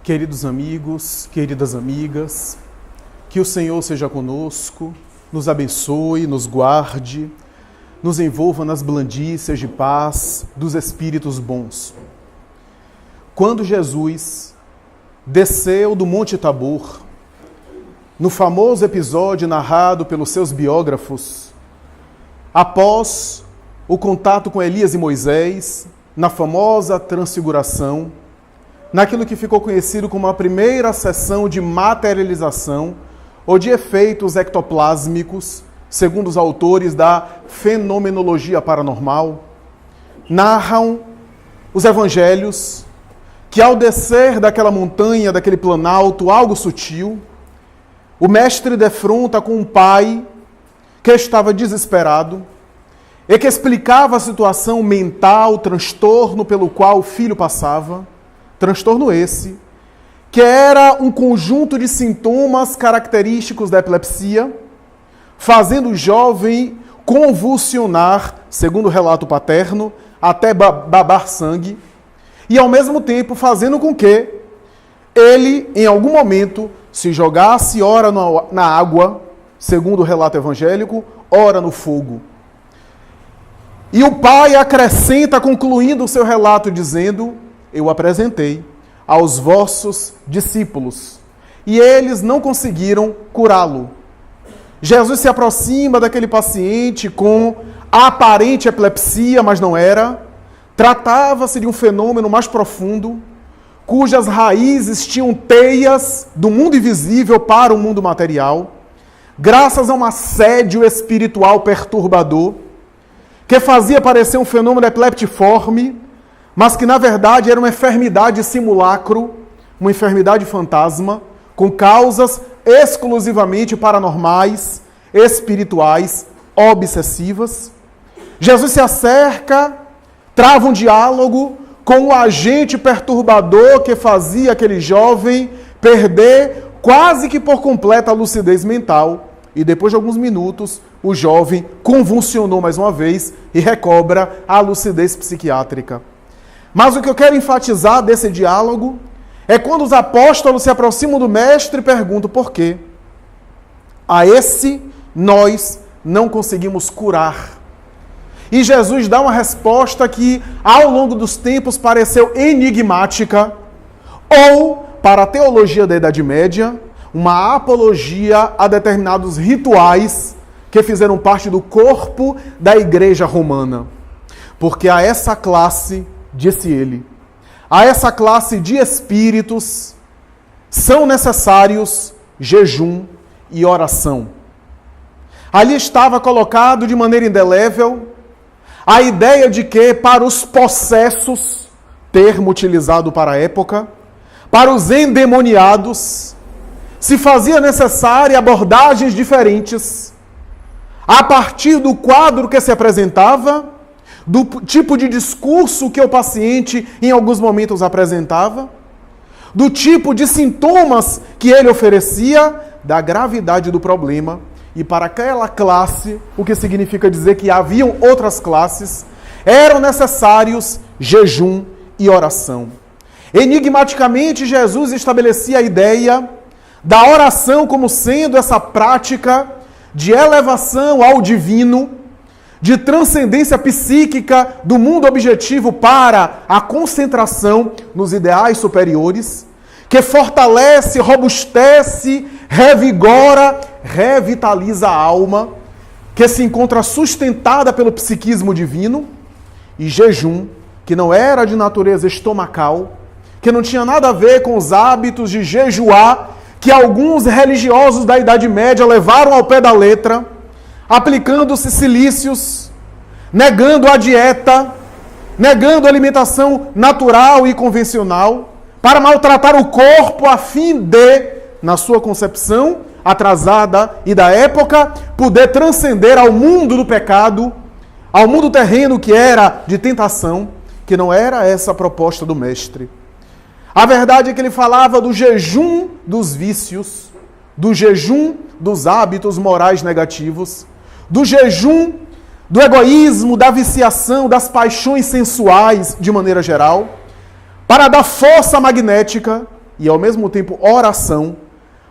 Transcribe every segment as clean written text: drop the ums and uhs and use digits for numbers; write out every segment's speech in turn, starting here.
Queridos amigos, queridas amigas, que o Senhor seja conosco, nos abençoe, nos guarde, nos envolva nas blandícias de paz dos espíritos bons. Quando Jesus desceu do Monte Tabor, no famoso episódio narrado pelos seus biógrafos, após o contato com Elias e Moisés, na famosa transfiguração, naquilo que ficou conhecido como a primeira sessão de materialização ou de efeitos ectoplásmicos, segundo os autores da fenomenologia paranormal, narram os evangelhos que ao descer daquela montanha, daquele planalto, algo sutil, o mestre defronta com um pai que estava desesperado e que explicava a situação mental, transtorno pelo qual o filho passava, transtorno esse, que era um conjunto de sintomas característicos da epilepsia, fazendo o jovem convulsionar, segundo o relato paterno, até babar sangue, e ao mesmo tempo fazendo com que ele, em algum momento, se jogasse ora na água, segundo o relato evangélico, ora no fogo. E o pai acrescenta, concluindo o seu relato, dizendo: eu apresentei aos vossos discípulos, e eles não conseguiram curá-lo. Jesus se aproxima daquele paciente com aparente epilepsia, mas não era. Tratava-se de um fenômeno mais profundo, cujas raízes tinham teias do mundo invisível para o mundo material, graças a um assédio espiritual perturbador, que fazia parecer um fenômeno epileptiforme, mas que na verdade era uma enfermidade simulacro, uma enfermidade fantasma, com causas exclusivamente paranormais, espirituais, obsessivas. Jesus se acerca, trava um diálogo com o agente perturbador que fazia aquele jovem perder quase que por completo a lucidez mental. E depois de alguns minutos, o jovem convulsionou mais uma vez e recobra a lucidez psiquiátrica. Mas o que eu quero enfatizar desse diálogo é quando os apóstolos se aproximam do mestre e perguntam por quê. A esse nós não conseguimos curar. E Jesus dá uma resposta que, ao longo dos tempos, pareceu enigmática, ou, para a teologia da Idade Média, uma apologia a determinados rituais que fizeram parte do corpo da Igreja Romana. Porque a essa classe, disse ele, a essa classe de espíritos são necessários jejum e oração. Ali estava colocado de maneira indelével a ideia de que para os possessos, termo utilizado para a época, para os endemoniados, se fazia necessária abordagens diferentes a partir do quadro que se apresentava, do tipo de discurso que o paciente em alguns momentos apresentava, do tipo de sintomas que ele oferecia, da gravidade do problema. E para aquela classe, o que significa dizer que haviam outras classes, eram necessários jejum e oração. Enigmaticamente, Jesus estabelecia a ideia da oração como sendo essa prática de elevação ao divino, de transcendência psíquica do mundo objetivo para a concentração nos ideais superiores, que fortalece, robustece, revigora, revitaliza a alma, que se encontra sustentada pelo psiquismo divino, e jejum, que não era de natureza estomacal, que não tinha nada a ver com os hábitos de jejuar, que alguns religiosos da Idade Média levaram ao pé da letra, aplicando-se silícios, negando a dieta, negando a alimentação natural e convencional, para maltratar o corpo a fim de, na sua concepção atrasada e da época, poder transcender ao mundo do pecado, ao mundo terreno que era de tentação, que não era essa a proposta do mestre. A verdade é que ele falava do jejum dos vícios, do jejum dos hábitos morais negativos, do jejum do egoísmo, da viciação, das paixões sensuais de maneira geral, para dar força magnética e ao mesmo tempo oração,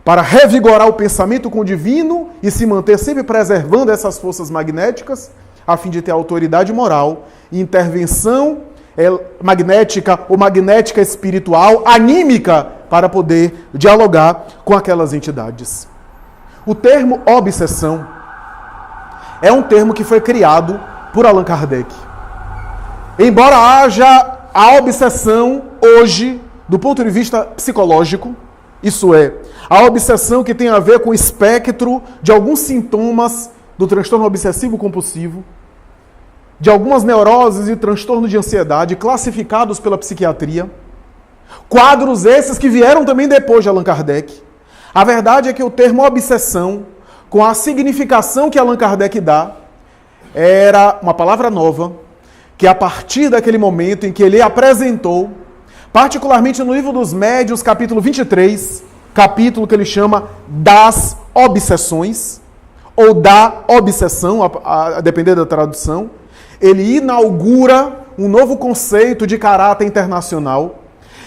para revigorar o pensamento com o divino e se manter sempre preservando essas forças magnéticas, a fim de ter autoridade moral e intervenção magnética ou magnética espiritual, anímica, para poder dialogar com aquelas entidades. O termo obsessão é um termo que foi criado por Allan Kardec. Embora haja a obsessão hoje, do ponto de vista psicológico, isso é, a obsessão que tem a ver com o espectro de alguns sintomas do transtorno obsessivo-compulsivo, de algumas neuroses e transtornos de ansiedade classificados pela psiquiatria, quadros esses que vieram também depois de Allan Kardec. A verdade é que o termo obsessão, com a significação que Allan Kardec dá, era uma palavra nova, que a partir daquele momento em que ele apresentou, particularmente no Livro dos Médiuns, capítulo 23, capítulo que ele chama das obsessões, ou da obsessão, a depender da tradução, ele inaugura um novo conceito de caráter internacional.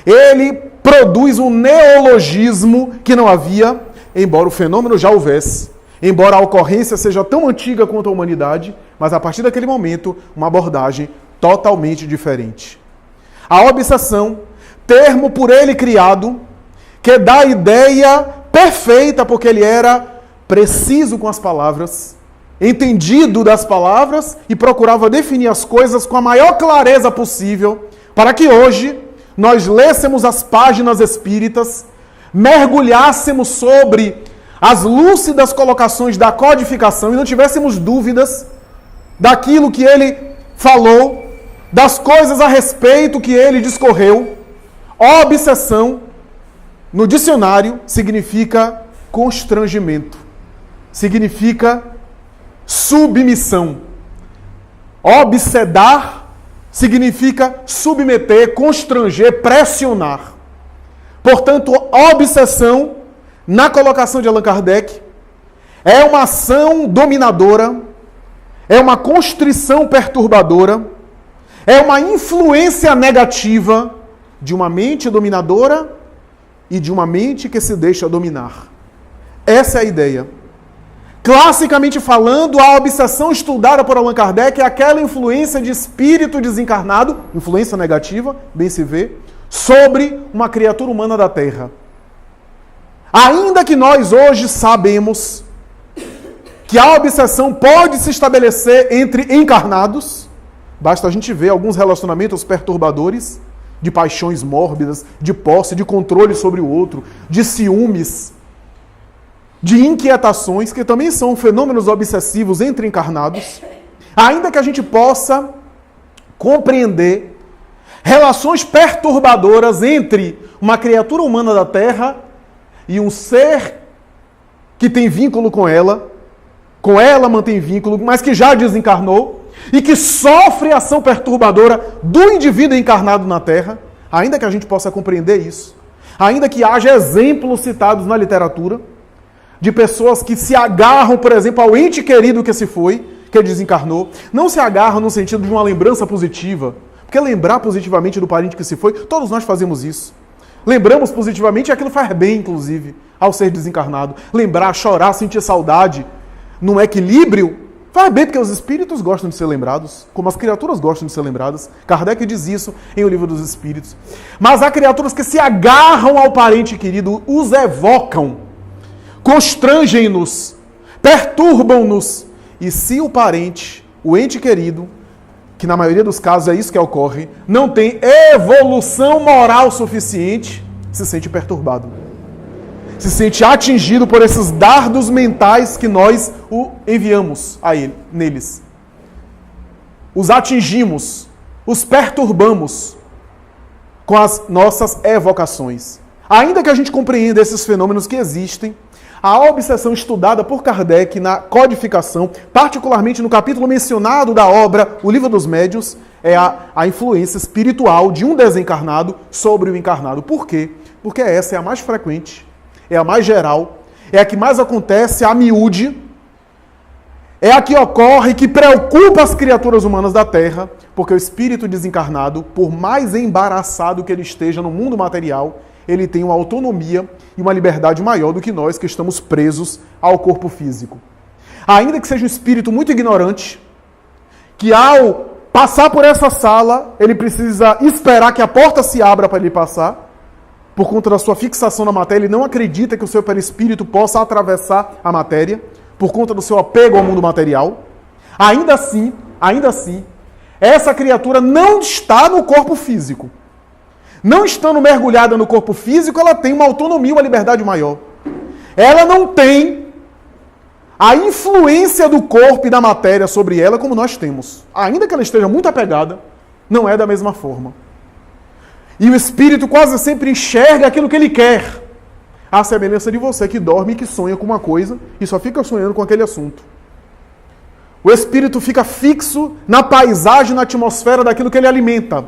Ele produz um neologismo que não havia, embora o fenômeno já houvesse, embora a ocorrência seja tão antiga quanto a humanidade, mas a partir daquele momento, uma abordagem totalmente diferente. A obsessão, termo por ele criado, que dá a ideia perfeita, porque ele era preciso com as palavras, entendido das palavras e procurava definir as coisas com a maior clareza possível, para que hoje nós lêssemos as páginas espíritas, mergulhássemos sobre as lúcidas colocações da codificação e não tivéssemos dúvidas daquilo que ele falou, das coisas a respeito que ele discorreu. Obsessão, no dicionário, significa constrangimento, significa submissão. Obsedar significa submeter, constranger, pressionar. Portanto, obsessão, na colocação de Allan Kardec, é uma ação dominadora, é uma constrição perturbadora, é uma influência negativa de uma mente dominadora e de uma mente que se deixa dominar. Essa é a ideia. Classicamente falando, a obsessão estudada por Allan Kardec é aquela influência de espírito desencarnado, influência negativa, bem se vê, sobre uma criatura humana da Terra. Ainda que nós hoje sabemos que a obsessão pode se estabelecer entre encarnados, basta a gente ver alguns relacionamentos perturbadores, de paixões mórbidas, de posse, de controle sobre o outro, de ciúmes, de inquietações, que também são fenômenos obsessivos entre encarnados, ainda que a gente possa compreender relações perturbadoras entre uma criatura humana da Terra e um ser que tem vínculo com ela mantém vínculo, mas que já desencarnou e que sofre a ação perturbadora do indivíduo encarnado na Terra, ainda que a gente possa compreender isso, ainda que haja exemplos citados na literatura de pessoas que se agarram, por exemplo, ao ente querido que se foi, que desencarnou, não se agarram no sentido de uma lembrança positiva, porque lembrar positivamente do parente que se foi, todos nós fazemos isso. Lembramos positivamente e aquilo faz bem, inclusive, ao ser desencarnado. Lembrar, chorar, sentir saudade, num equilíbrio, faz bem, porque os espíritos gostam de ser lembrados, como as criaturas gostam de ser lembradas. Kardec diz isso em O Livro dos Espíritos. Mas há criaturas que se agarram ao parente querido, os evocam, constrangem-nos, perturbam-nos. E se o parente, o ente querido, que na maioria dos casos é isso que ocorre, não tem evolução moral suficiente, se sente perturbado. Se sente atingido por esses dardos mentais que nós enviamos a neles. Os atingimos, os perturbamos com as nossas evocações. Ainda que a gente compreenda esses fenômenos que existem, a obsessão estudada por Kardec na codificação, particularmente no capítulo mencionado da obra O Livro dos Médiuns, é a influência espiritual de um desencarnado sobre o encarnado. Por quê? Porque essa é a mais frequente, é a mais geral, é a que mais acontece a miúde, é a que ocorre, que preocupa as criaturas humanas da Terra, porque o espírito desencarnado, por mais embaraçado que ele esteja no mundo material, ele tem uma autonomia e uma liberdade maior do que nós que estamos presos ao corpo físico. Ainda que seja um espírito muito ignorante, que ao passar por essa sala, ele precisa esperar que a porta se abra para ele passar, por conta da sua fixação na matéria, ele não acredita que o seu perispírito possa atravessar a matéria, por conta do seu apego ao mundo material. Ainda assim, essa criatura não está no corpo físico. Não estando mergulhada no corpo físico, ela tem uma autonomia, uma liberdade maior. Ela não tem a influência do corpo e da matéria sobre ela como nós temos. Ainda que ela esteja muito apegada, não é da mesma forma. E o espírito quase sempre enxerga aquilo que ele quer. À semelhança de você que dorme e que sonha com uma coisa e só fica sonhando com aquele assunto. O espírito fica fixo na paisagem, na atmosfera daquilo que ele alimenta.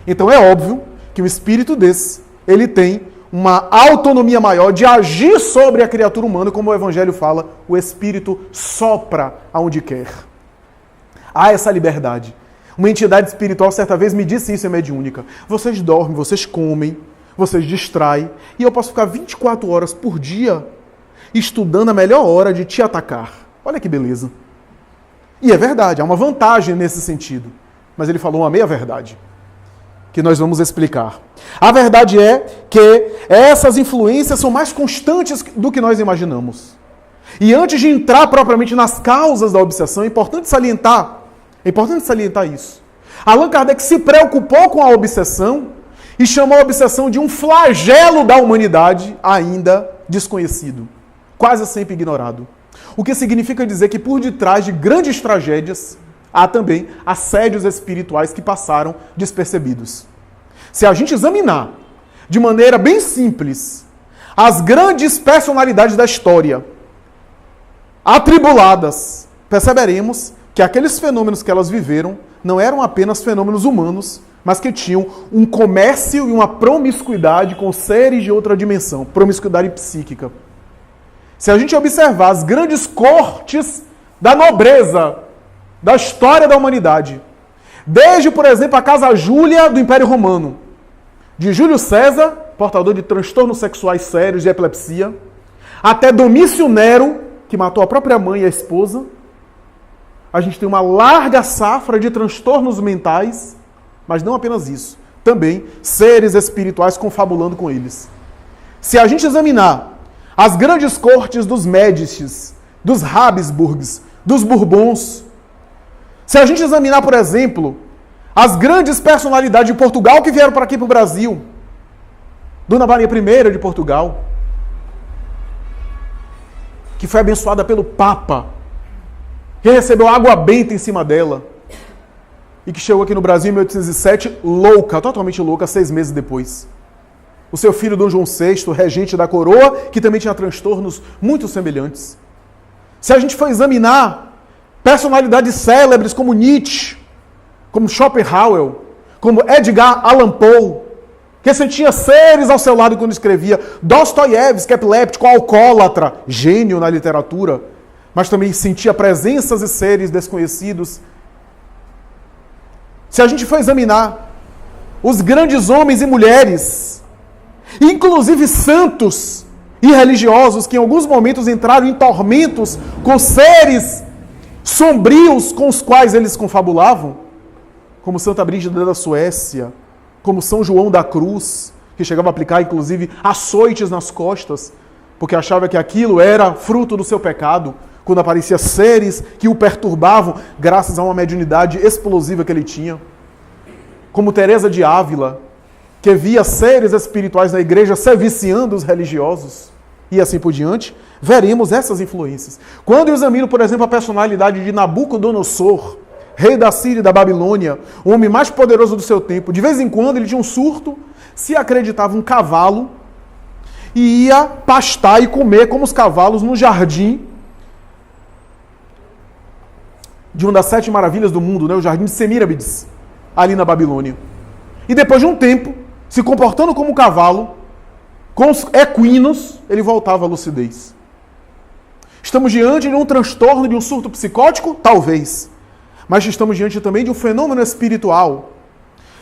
Então é óbvio que um espírito desse, ele tem uma autonomia maior de agir sobre a criatura humana, como o Evangelho fala, o espírito sopra aonde quer. Há essa liberdade. Uma entidade espiritual certa vez me disse isso, é mediúnica. Vocês dormem, vocês comem, vocês distraem, e eu posso ficar 24 horas por dia estudando a melhor hora de te atacar. Olha que beleza. E é verdade, há uma vantagem nesse sentido. Mas ele falou uma meia-verdade, que nós vamos explicar. A verdade é que essas influências são mais constantes do que nós imaginamos. E antes de entrar propriamente nas causas da obsessão, é importante salientar isso. Allan Kardec se preocupou com a obsessão e chamou a obsessão de um flagelo da humanidade ainda desconhecido, quase sempre ignorado. O que significa dizer que por detrás de grandes tragédias há também assédios espirituais que passaram despercebidos. Se a gente examinar de maneira bem simples as grandes personalidades da história, atribuladas, perceberemos que aqueles fenômenos que elas viveram não eram apenas fenômenos humanos, mas que tinham um comércio e uma promiscuidade com seres de outra dimensão, promiscuidade psíquica. Se a gente observar as grandes cortes da nobreza da história da humanidade, desde, por exemplo, a Casa Júlia do Império Romano, de Júlio César, portador de transtornos sexuais sérios de epilepsia, até Domício Nero, que matou a própria mãe e a esposa, a gente tem uma larga safra de transtornos mentais, mas não apenas isso, também seres espirituais confabulando com eles. Se a gente examinar as grandes cortes dos Médicis, dos Habsburgs, dos Bourbons, se a gente examinar, por exemplo, as grandes personalidades de Portugal que vieram para aqui para o Brasil, Dona Maria I de Portugal, que foi abençoada pelo Papa, que recebeu água benta em cima dela, e que chegou aqui no Brasil em 1807, louca, totalmente louca, 6 meses depois. O seu filho Dom João VI, regente da coroa, que também tinha transtornos muito semelhantes. Se a gente for examinar personalidades célebres como Nietzsche, como Schopenhauer, como Edgar Allan Poe, que sentia seres ao seu lado quando escrevia, Dostoiévski, epiléptico, alcoólatra, gênio na literatura, mas também sentia presenças e seres desconhecidos. Se a gente for examinar os grandes homens e mulheres, inclusive santos e religiosos que em alguns momentos entraram em tormentos com seres sombrios com os quais eles confabulavam, como Santa Brígida da Suécia, como São João da Cruz, que chegava a aplicar inclusive açoites nas costas, porque achava que aquilo era fruto do seu pecado, quando aparecia seres que o perturbavam graças a uma mediunidade explosiva que ele tinha. Como Teresa de Ávila, que via seres espirituais na igreja se viciando os religiosos, e assim por diante, veremos essas influências. Quando eu examino, por exemplo, a personalidade de Nabucodonosor, rei da Síria e da Babilônia, o homem mais poderoso do seu tempo, de vez em quando ele tinha um surto, se acreditava um cavalo, e ia pastar e comer como os cavalos no jardim de uma das 7 maravilhas do mundo, né? O jardim de Semírabides, ali na Babilônia. E depois de um tempo, se comportando como um cavalo, com os equinos, ele voltava à lucidez. Estamos diante de um transtorno, de um surto psicótico? Talvez. Mas estamos diante também de um fenômeno espiritual,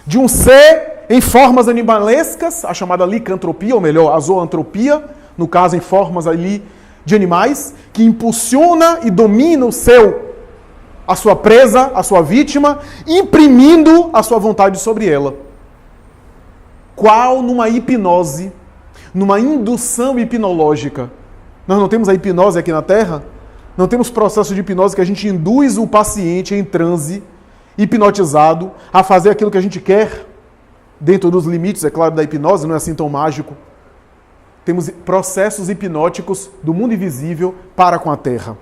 de um ser em formas animalescas, a chamada licantropia, ou melhor, a zoantropia, no caso em formas ali de animais, que impulsiona e domina a sua presa, a sua vítima, imprimindo a sua vontade sobre ela. Qual numa hipnose, numa indução hipnológica? Nós não temos a hipnose aqui na Terra? Não temos processo de hipnose que a gente induz o paciente em transe, hipnotizado, a fazer aquilo que a gente quer, dentro dos limites, é claro, da hipnose, não é assim tão mágico. Temos processos hipnóticos do mundo invisível para com a Terra.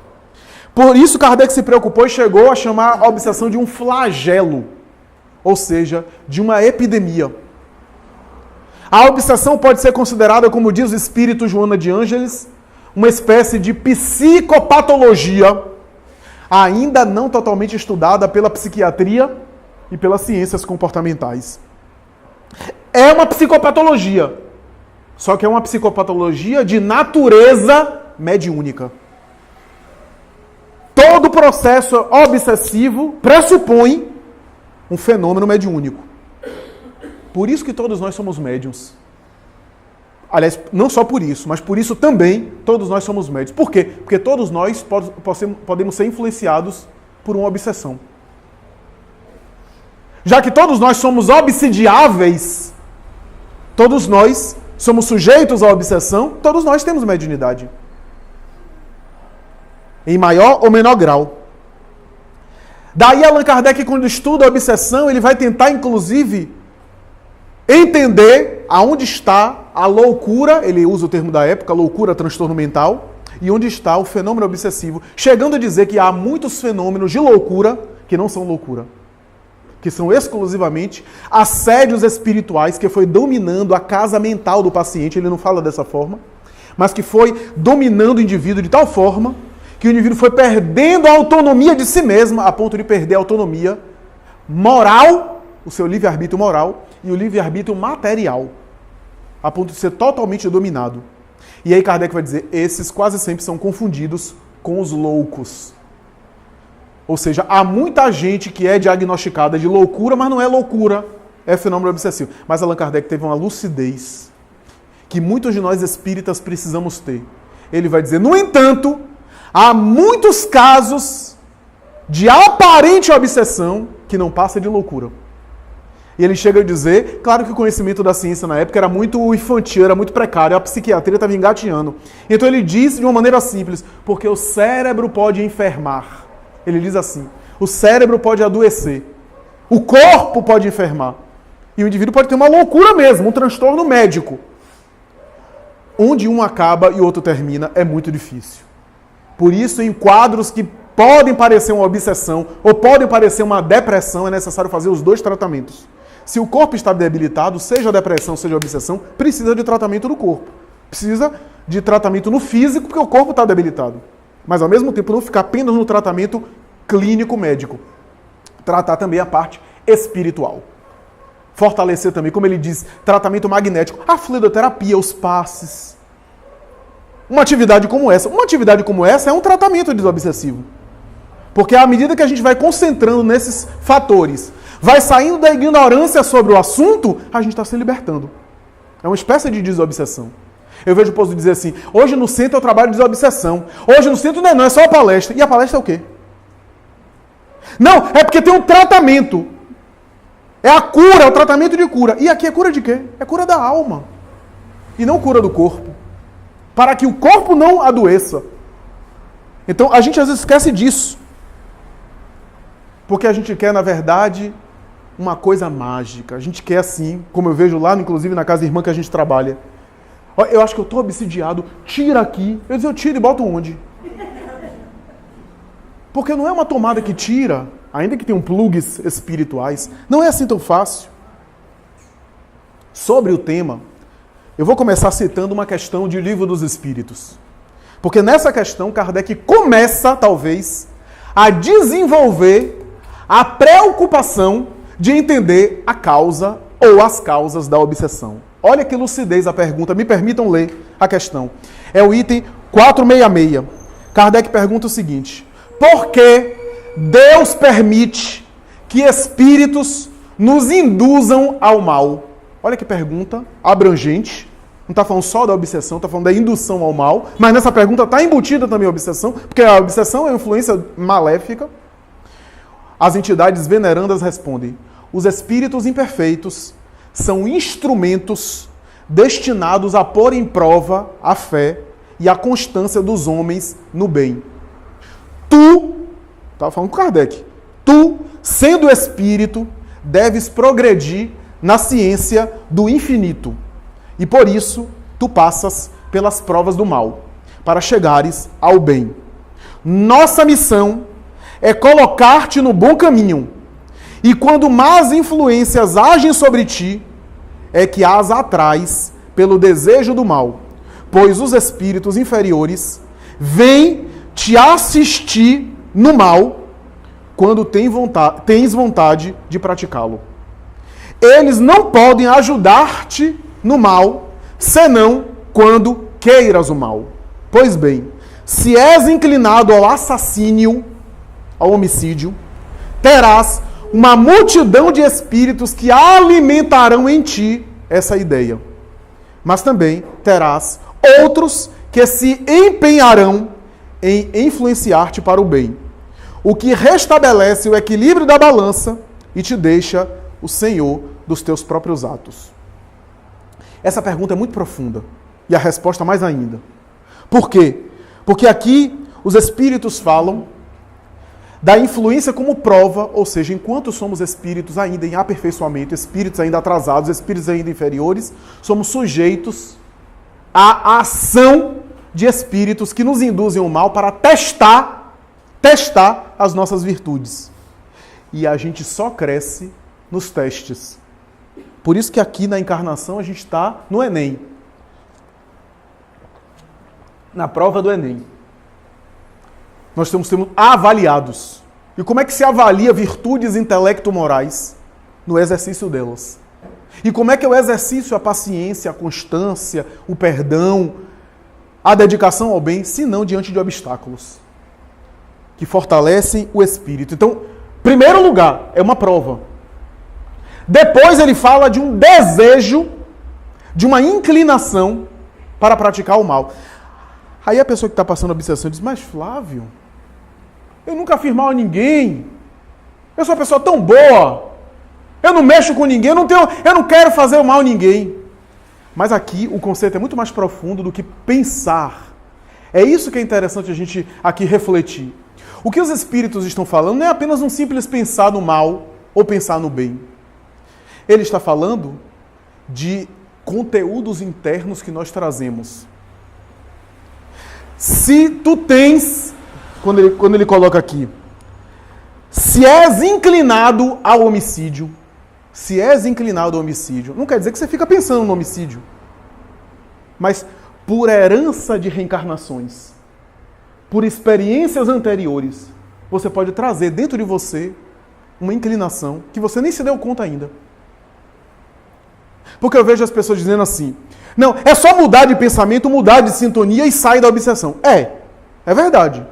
Por isso, Kardec se preocupou e chegou a chamar a obsessão de um flagelo, ou seja, de uma epidemia. A obsessão pode ser considerada, como diz o espírito Joana de Ângeles, uma espécie de psicopatologia, ainda não totalmente estudada pela psiquiatria e pelas ciências comportamentais. É uma psicopatologia, só que é uma psicopatologia de natureza mediúnica. Todo processo obsessivo pressupõe um fenômeno mediúnico. Por isso que todos nós somos médiuns. Aliás, não só por isso, mas por isso também todos nós somos médiuns. Por quê? Porque todos nós podemos ser influenciados por uma obsessão. Já que todos nós somos obsidiáveis, todos nós somos sujeitos à obsessão, todos nós temos mediunidade. Em maior ou menor grau. Daí Allan Kardec, quando estuda a obsessão, ele vai tentar, inclusive, entender aonde está a loucura, ele usa o termo da época, loucura, transtorno mental, e onde está o fenômeno obsessivo, chegando a dizer que há muitos fenômenos de loucura que não são loucura, que são exclusivamente assédios espirituais que foi dominando a casa mental do paciente, ele não fala dessa forma, mas que foi dominando o indivíduo de tal forma que o indivíduo foi perdendo a autonomia de si mesmo, a ponto de perder a autonomia moral, o seu livre-arbítrio moral, e o livre-arbítrio material, a ponto de ser totalmente dominado. E aí Kardec vai dizer, esses quase sempre são confundidos com os loucos. Ou seja, há muita gente que é diagnosticada de loucura, mas não é loucura, é fenômeno obsessivo. Mas Allan Kardec teve uma lucidez que muitos de nós espíritas precisamos ter. Ele vai dizer, no entanto, há muitos casos de aparente obsessão que não passa de loucura. E ele chega a dizer, claro que o conhecimento da ciência na época era muito infantil, era muito precário, a psiquiatria estava engatinhando. Então ele diz de uma maneira simples, porque o cérebro pode enfermar. Ele diz assim, o cérebro pode adoecer, o corpo pode enfermar. E o indivíduo pode ter uma loucura mesmo, um transtorno médico. Onde um acaba e o outro termina é muito difícil. Por isso, em quadros que podem parecer uma obsessão ou podem parecer uma depressão, é necessário fazer os dois tratamentos. Se o corpo está debilitado, seja a depressão, seja a obsessão, precisa de tratamento do corpo. Precisa de tratamento no físico, porque o corpo está debilitado. Mas, ao mesmo tempo, não ficar apenas no tratamento clínico médico. Tratar também a parte espiritual. Fortalecer também, como ele diz, tratamento magnético, a fluidoterapia, os passes. Uma atividade como essa é um tratamento desobsessivo. Porque à medida que a gente vai concentrando nesses fatores, vai saindo da ignorância sobre o assunto, a gente está se libertando. É uma espécie de desobsessão. Eu vejo o povo dizer assim, hoje no centro eu trabalho de desobsessão. Hoje no centro não é só a palestra. E a palestra é o quê? Não, é porque tem um tratamento. É a cura, é o tratamento de cura. E aqui é cura de quê? É cura da alma. E não cura do corpo. Para que o corpo não adoeça. Então a gente às vezes esquece disso. Porque a gente quer, na verdade, uma coisa mágica. A gente quer assim, como eu vejo lá, inclusive na casa da irmã que a gente trabalha. Eu acho que eu estou obsidiado, tira aqui. Eu digo, eu tiro e boto onde? Porque não é uma tomada que tira, ainda que tenham plugs espirituais, não é assim tão fácil. Sobre o tema, eu vou começar citando uma questão de Livro dos Espíritos. Porque nessa questão, Kardec começa, talvez, a desenvolver a preocupação de entender a causa ou as causas da obsessão. Olha que lucidez a pergunta, me permitam ler a questão. É o item 466. Kardec pergunta o seguinte, por que Deus permite que espíritos nos induzam ao mal? Olha que pergunta abrangente. Não está falando só da obsessão, está falando da indução ao mal. Mas nessa pergunta está embutida também a obsessão, porque a obsessão é uma influência maléfica. As entidades venerandas respondem: os espíritos imperfeitos são instrumentos destinados a pôr em prova a fé e a constância dos homens no bem. Tu, estava falando com Kardec, tu, sendo espírito, deves progredir na ciência do infinito. E por isso, tu passas pelas provas do mal, para chegares ao bem. Nossa missão é colocar-te no bom caminho. E quando más influências agem sobre ti, é que as atrás pelo desejo do mal, pois os espíritos inferiores vêm te assistir no mal quando tens vontade de praticá-lo. Eles não podem ajudar-te no mal, senão quando queiras o mal. Pois bem, se és inclinado ao assassínio, ao homicídio, terás uma multidão de espíritos que alimentarão em ti essa ideia. Mas também terás outros que se empenharão em influenciar-te para o bem, o que restabelece o equilíbrio da balança e te deixa o senhor dos teus próprios atos. Essa pergunta é muito profunda e a resposta mais ainda. Por quê? Porque aqui os espíritos falam da influência como prova, ou seja, enquanto somos espíritos ainda em aperfeiçoamento, espíritos ainda atrasados, espíritos ainda inferiores, somos sujeitos à ação de espíritos que nos induzem ao mal para testar as nossas virtudes. E a gente só cresce nos testes. Por isso que aqui na encarnação a gente está no Enem. Na prova do Enem. Nós estamos sendo avaliados. E como é que se avalia virtudes intelecto-morais? No exercício delas. E como é que é o exercício, a paciência, a constância, o perdão, a dedicação ao bem, se não diante de obstáculos que fortalecem o espírito? Então, primeiro lugar, é uma prova. Depois ele fala de um desejo, de uma inclinação para praticar o mal. Aí a pessoa que está passando obsessão diz: mas Flávio, eu nunca fiz mal a ninguém. Eu sou uma pessoa tão boa. Eu não mexo com ninguém. Eu não quero fazer o mal a ninguém. Mas aqui o conceito é muito mais profundo do que pensar. É isso que é interessante a gente aqui refletir. O que os espíritos estão falando não é apenas um simples pensar no mal ou pensar no bem. Ele está falando de conteúdos internos que nós trazemos. Se tu tens, quando ele coloca aqui, se és inclinado ao homicídio, não quer dizer que você fica pensando no homicídio, mas por herança de reencarnações, por experiências anteriores, você pode trazer dentro de você uma inclinação que você nem se deu conta ainda. Porque eu vejo as pessoas dizendo assim: não, é só mudar de pensamento, mudar de sintonia e sair da obsessão. É verdade.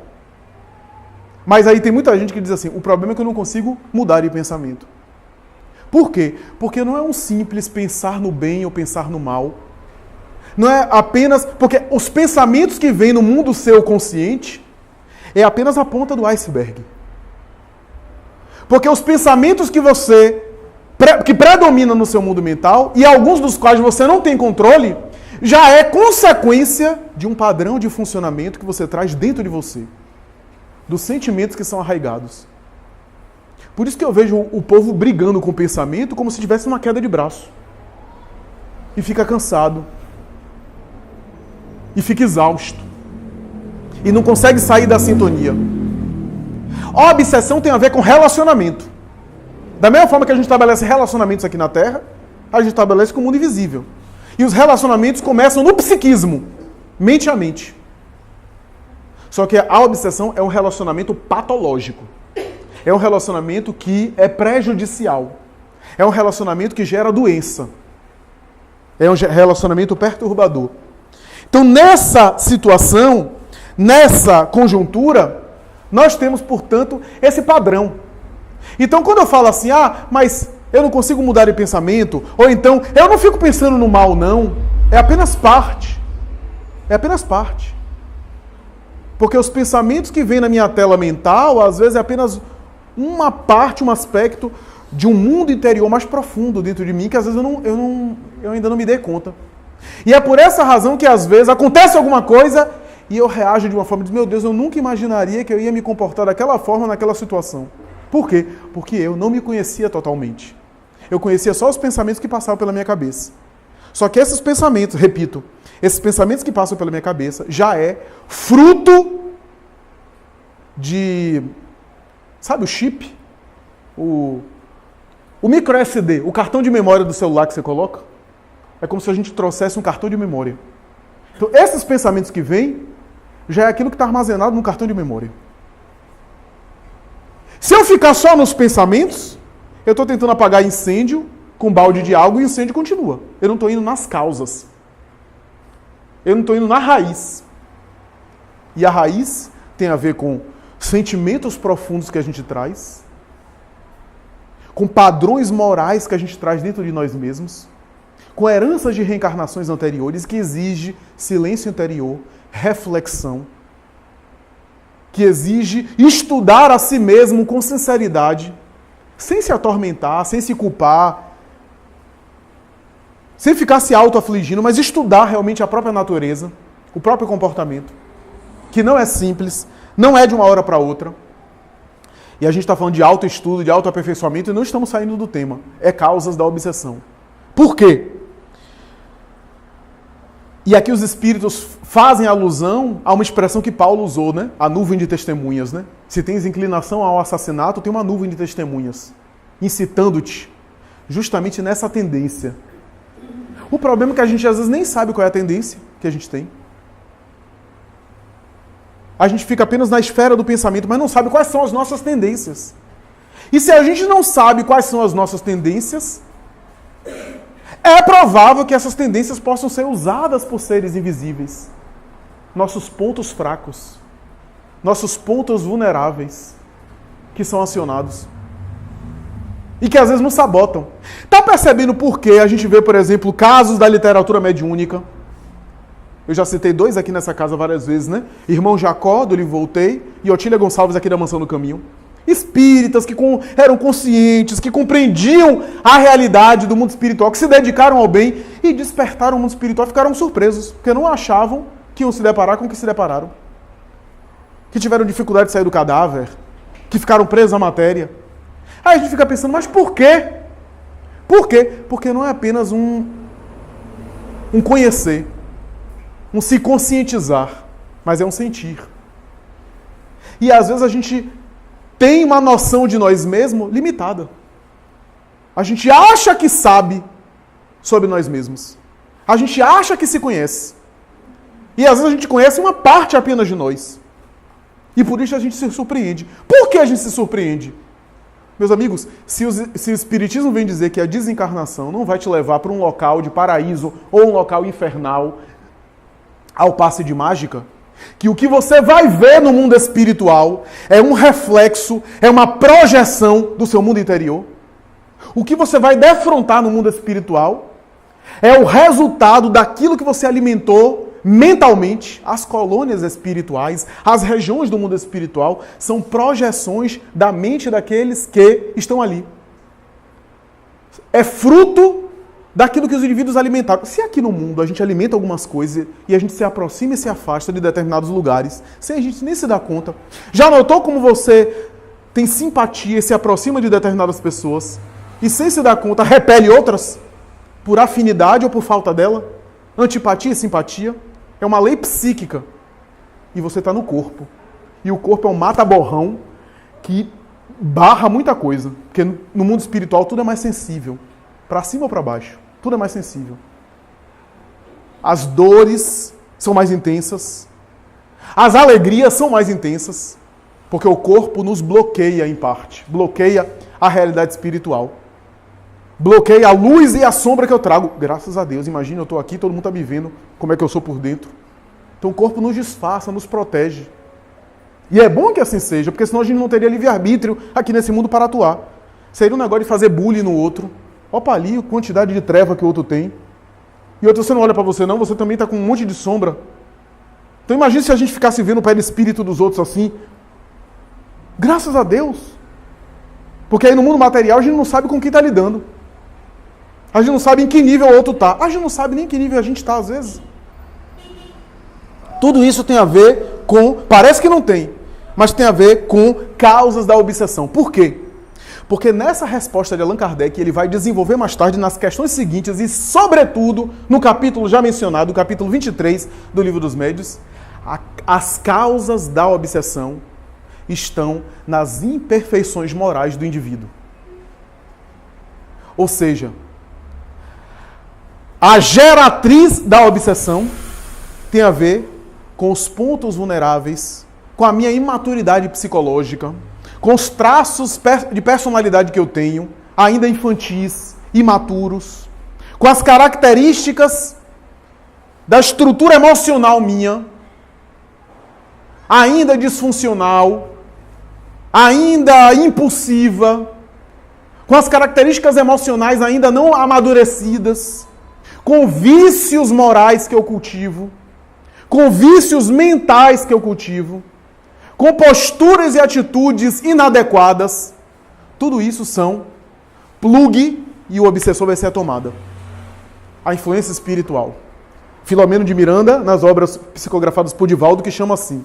Mas aí tem muita gente que diz assim: o problema é que eu não consigo mudar de pensamento. Por quê? Porque não é um simples pensar no bem ou pensar no mal. Não é apenas... Porque os pensamentos que vêm no mundo seu consciente é apenas a ponta do iceberg. Porque os pensamentos que predominam no seu mundo mental, e alguns dos quais você não tem controle, já é consequência de um padrão de funcionamento que você traz dentro de você. Dos sentimentos que são arraigados. Por isso que eu vejo o povo brigando com o pensamento como se tivesse uma queda de braço. E fica cansado. E fica exausto. E não consegue sair da sintonia. A obsessão tem a ver com relacionamento. Da mesma forma que a gente estabelece relacionamentos aqui na Terra, a gente estabelece com o mundo invisível. E os relacionamentos começam no psiquismo, mente a mente. Só que a obsessão é um relacionamento patológico. É um relacionamento que é prejudicial. É um relacionamento que gera doença. É um relacionamento perturbador. Então, nessa situação, nessa conjuntura, nós temos, portanto, esse padrão. Então, quando eu falo assim, mas eu não consigo mudar de pensamento, ou então, eu não fico pensando no mal, não. É apenas parte. É apenas parte. Porque os pensamentos que vêm na minha tela mental, às vezes é apenas uma parte, um aspecto de um mundo interior mais profundo dentro de mim, que às vezes eu ainda não me dei conta. E é por essa razão que às vezes acontece alguma coisa e eu reajo de uma forma de, meu Deus, eu nunca imaginaria que eu ia me comportar daquela forma naquela situação. Por quê? Porque eu não me conhecia totalmente. Eu conhecia só os pensamentos que passavam pela minha cabeça. Só que esses pensamentos, repito, esses pensamentos que passam pela minha cabeça já é fruto de... Sabe o chip? O micro SD, o cartão de memória do celular que você coloca? É como se a gente trouxesse um cartão de memória. Então, esses pensamentos que vêm, já é aquilo que está armazenado no cartão de memória. Se eu ficar só nos pensamentos, eu estou tentando apagar incêndio com balde de água e o incêndio continua. Eu não estou indo nas causas. Eu não estou indo na raiz. E a raiz tem a ver com sentimentos profundos que a gente traz, com padrões morais que a gente traz dentro de nós mesmos, com heranças de reencarnações anteriores que exige silêncio interior, reflexão, que exige estudar a si mesmo com sinceridade, sem se atormentar, sem se culpar, sem ficar se auto-afligindo, mas estudar realmente a própria natureza, o próprio comportamento, que não é simples, não é de uma hora para outra. E a gente está falando de autoestudo, de autoaperfeiçoamento, e não estamos saindo do tema. É causas da obsessão. Por quê? E aqui os espíritos fazem alusão a uma expressão que Paulo usou, né? A nuvem de testemunhas, né? Se tens inclinação ao assassinato, tem uma nuvem de testemunhas, incitando-te justamente nessa tendência. O problema é que a gente às vezes nem sabe qual é a tendência que a gente tem. A gente fica apenas na esfera do pensamento, mas não sabe quais são as nossas tendências. E se a gente não sabe quais são as nossas tendências, é provável que essas tendências possam ser usadas por seres invisíveis. Nossos pontos fracos, nossos pontos vulneráveis, que são acionados. E que às vezes nos sabotam. Está percebendo por que a gente vê, por exemplo, casos da literatura mediúnica? Eu já citei 2 aqui nessa casa várias vezes, né? Irmão Jacó, do livro Voltei, e Otília Gonçalves, aqui da Mansão do Caminho. Espíritas que eram conscientes, que compreendiam a realidade do mundo espiritual, que se dedicaram ao bem e despertaram o mundo espiritual, ficaram surpresos, porque não achavam que iam se deparar com o que se depararam. Que tiveram dificuldade de sair do cadáver, que ficaram presos à matéria. Aí a gente fica pensando, mas por quê? Por quê? Porque não é apenas um conhecer, um se conscientizar, mas é um sentir. E às vezes a gente tem uma noção de nós mesmos limitada. A gente acha que sabe sobre nós mesmos. A gente acha que se conhece. E às vezes a gente conhece uma parte apenas de nós. E por isso a gente se surpreende. Por que a gente se surpreende? Meus amigos, se o Espiritismo vem dizer que a desencarnação não vai te levar para um local de paraíso ou um local infernal ao passe de mágica, que o que você vai ver no mundo espiritual é um reflexo, é uma projeção do seu mundo interior. O que você vai defrontar no mundo espiritual é o resultado daquilo que você alimentou mentalmente. As colônias espirituais, as regiões do mundo espiritual são projeções da mente daqueles que estão ali. É fruto daquilo que os indivíduos alimentaram. Se aqui no mundo a gente alimenta algumas coisas e a gente se aproxima e se afasta de determinados lugares, sem a gente nem se dar conta. Já notou como você tem simpatia e se aproxima de determinadas pessoas e sem se dar conta repele outras por afinidade ou por falta dela? Antipatia e simpatia é uma lei psíquica. E você está no corpo. E o corpo é um mata-borrão que barra muita coisa. Porque no mundo espiritual tudo é mais sensível. Para cima ou para baixo. Tudo é mais sensível. As dores são mais intensas. As alegrias são mais intensas. Porque o corpo nos bloqueia em parte. Bloqueia a realidade espiritual. Bloqueia a luz e a sombra que eu trago. Graças a Deus. Imagina, eu estou aqui, todo mundo está me vendo como é que eu sou por dentro. Então o corpo nos disfarça, nos protege. E é bom que assim seja, porque senão a gente não teria livre-arbítrio aqui nesse mundo para atuar. Seria um negócio de fazer bullying no outro. Opa ali, a quantidade de treva que o outro tem. E outro, você não olha para você não, você também está com um monte de sombra. Então imagine se a gente ficasse vendo o perispírito dos outros assim. Graças a Deus. Porque aí no mundo material a gente não sabe com quem está lidando. A gente não sabe em que nível o outro está. A gente não sabe nem em que nível a gente está às vezes. Tudo isso tem a ver com... Parece que não tem, mas tem a ver com causas da obsessão. Por quê? Porque nessa resposta de Allan Kardec, ele vai desenvolver mais tarde nas questões seguintes e, sobretudo, no capítulo já mencionado, o capítulo 23 do Livro dos Médiuns, as causas da obsessão estão nas imperfeições morais do indivíduo. Ou seja, a geratriz da obsessão tem a ver com os pontos vulneráveis, com a minha imaturidade psicológica, com os traços de personalidade que eu tenho, ainda infantis, imaturos, com as características da estrutura emocional minha, ainda disfuncional, ainda impulsiva, com as características emocionais ainda não amadurecidas, com vícios morais que eu cultivo, com vícios mentais que eu cultivo, com posturas e atitudes inadequadas. Tudo isso são plug e o obsessor vai ser a tomada. A influência espiritual. Filomeno de Miranda, nas obras psicografadas por Divaldo, que chama assim,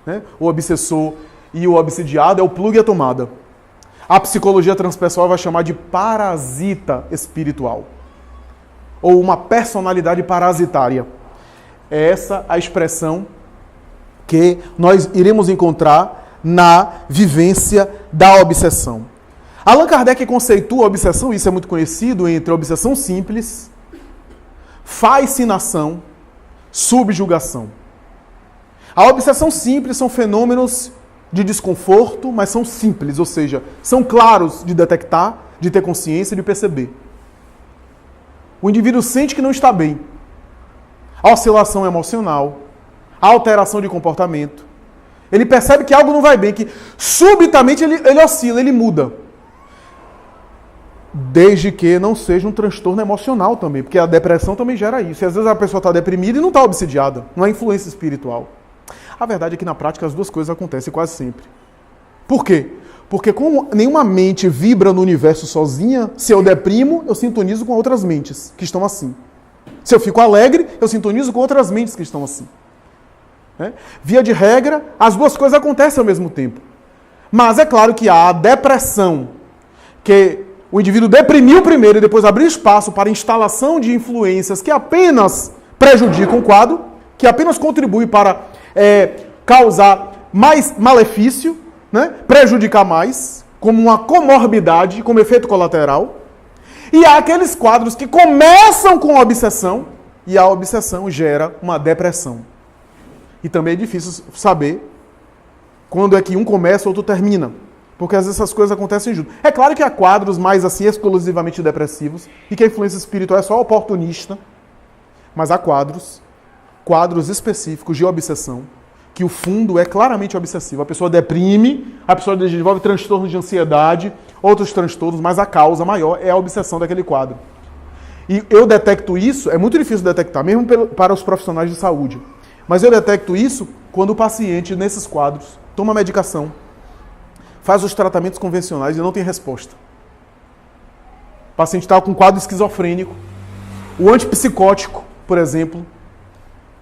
né? O obsessor e o obsidiado é o plug e a tomada. A psicologia transpessoal vai chamar de parasita espiritual. Ou uma personalidade parasitária. É essa a expressão que nós iremos encontrar na vivência da obsessão. Allan Kardec conceitua a obsessão, isso é muito conhecido, entre a obsessão simples, fascinação, subjugação. A obsessão simples são fenômenos de desconforto, mas são simples, ou seja, são claros de detectar, de ter consciência, de perceber. O indivíduo sente que não está bem. A oscilação emocional, a alteração de comportamento. Ele percebe que algo não vai bem, que subitamente ele oscila, ele muda. Desde que não seja um transtorno emocional também, porque a depressão também gera isso. E às vezes a pessoa está deprimida e não está obsidiada, não é influência espiritual. A verdade é que na prática as duas coisas acontecem quase sempre. Por quê? Porque como nenhuma mente vibra no universo sozinha, se eu deprimo, eu sintonizo com outras mentes que estão assim. Se eu fico alegre, eu sintonizo com outras mentes que estão assim. Via de regra, as duas coisas acontecem ao mesmo tempo. Mas é claro que há a depressão, que o indivíduo deprimiu primeiro e depois abriu espaço para a instalação de influências que apenas prejudicam o quadro, que apenas contribuem para causar mais malefício, né? Prejudicar mais, como uma comorbidade, como efeito colateral. E há aqueles quadros que começam com a obsessão e a obsessão gera uma depressão. E também é difícil saber quando é que um começa e outro termina. Porque às vezes essas coisas acontecem junto. É claro que há quadros mais assim exclusivamente depressivos e que a influência espiritual é só oportunista. Mas há quadros específicos de obsessão, que o fundo é claramente obsessivo. A pessoa deprime, a pessoa desenvolve transtornos de ansiedade, outros transtornos, mas a causa maior é a obsessão daquele quadro. E eu detecto isso, é muito difícil detectar, mesmo para os profissionais de saúde. Mas eu detecto isso quando o paciente, nesses quadros, toma medicação, faz os tratamentos convencionais e não tem resposta. O paciente está com um quadro esquizofrênico, o antipsicótico, por exemplo,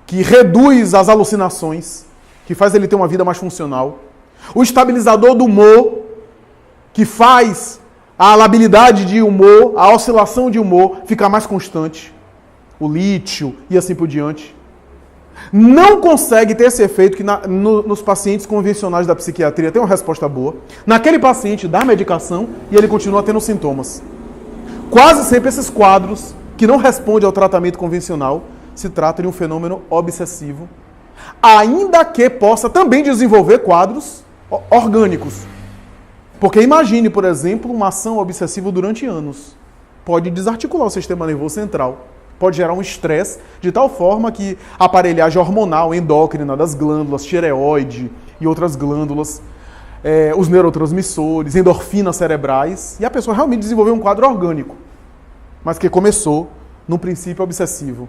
que reduz as alucinações, que faz ele ter uma vida mais funcional. O estabilizador do humor, que faz a labilidade de humor, a oscilação de humor ficar mais constante. O lítio e assim por diante. Não consegue ter esse efeito que nos pacientes convencionais da psiquiatria tem uma resposta boa. Naquele paciente dá medicação e ele continua tendo sintomas. Quase sempre esses quadros que não respondem ao tratamento convencional se trata de um fenômeno obsessivo, ainda que possa também desenvolver quadros orgânicos. Porque imagine, por exemplo, uma ação obsessiva durante anos. Pode desarticular o sistema nervoso central. Pode gerar um estresse de tal forma que a aparelhagem hormonal endócrina das glândulas, tireoide e outras glândulas, os neurotransmissores, endorfinas cerebrais, e a pessoa realmente desenvolveu um quadro orgânico, mas que começou num princípio obsessivo.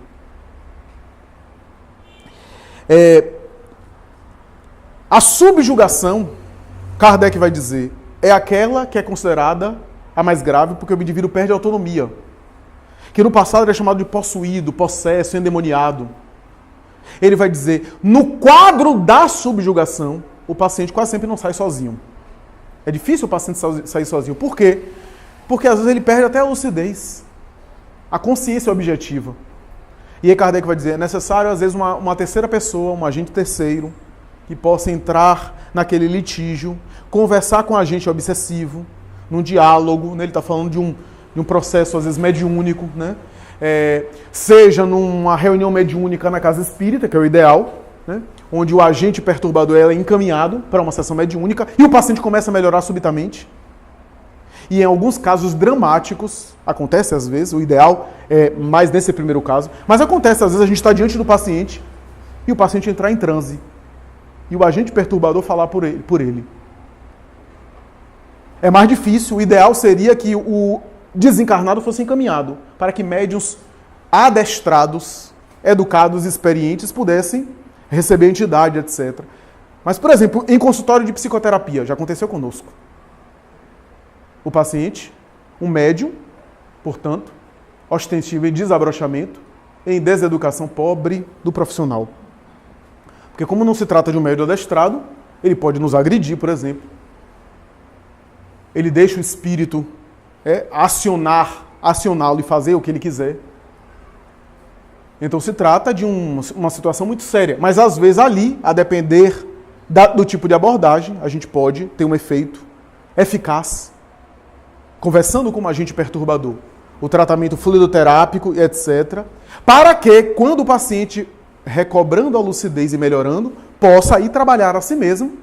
A subjugação, Kardec vai dizer, é aquela que é considerada a mais grave, porque o indivíduo perde a autonomia. Que no passado era chamado de possuído, possesso, endemoniado. Ele vai dizer, no quadro da subjugação, o paciente quase sempre não sai sozinho. É difícil o paciente sair sozinho. Por quê? Porque às vezes ele perde até a lucidez. A consciência objetiva. E aí Kardec vai dizer, é necessário às vezes uma terceira pessoa, um agente terceiro, que possa entrar naquele litígio, conversar com o agente obsessivo, num diálogo, né? Ele está falando de um processo às vezes mediúnico, né? Seja numa reunião mediúnica na casa espírita, que é o ideal, né? Onde o agente perturbador é encaminhado para uma sessão mediúnica e o paciente começa a melhorar subitamente. E em alguns casos dramáticos, acontece às vezes, o ideal é mais nesse primeiro caso, mas acontece às vezes a gente está diante do paciente e o paciente entrar em transe e o agente perturbador falar por ele. É mais difícil, o ideal seria que o desencarnado fosse encaminhado para que médiuns adestrados, educados, experientes pudessem receber entidade, etc. Mas, por exemplo, em consultório de psicoterapia, já aconteceu conosco. O paciente, um médium, portanto, ostensivo em desabrochamento, em deseducação pobre do profissional. Porque como não se trata de um médium adestrado, ele pode nos agredir, por exemplo. Ele deixa o espírito acioná-lo e fazer o que ele quiser. Então se trata de uma situação muito séria. Mas às vezes ali, a depender do tipo de abordagem, a gente pode ter um efeito eficaz, conversando com um agente perturbador. O tratamento fluidoterápico, etc. Para que, quando o paciente, recobrando a lucidez e melhorando, possa ir trabalhar a si mesmo,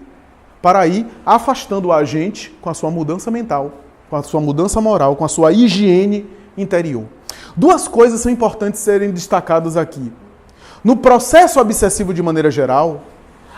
para ir afastando o agente com a sua mudança mental, com a sua mudança moral, com a sua higiene interior. Duas coisas são importantes serem destacadas aqui. No processo obsessivo de maneira geral,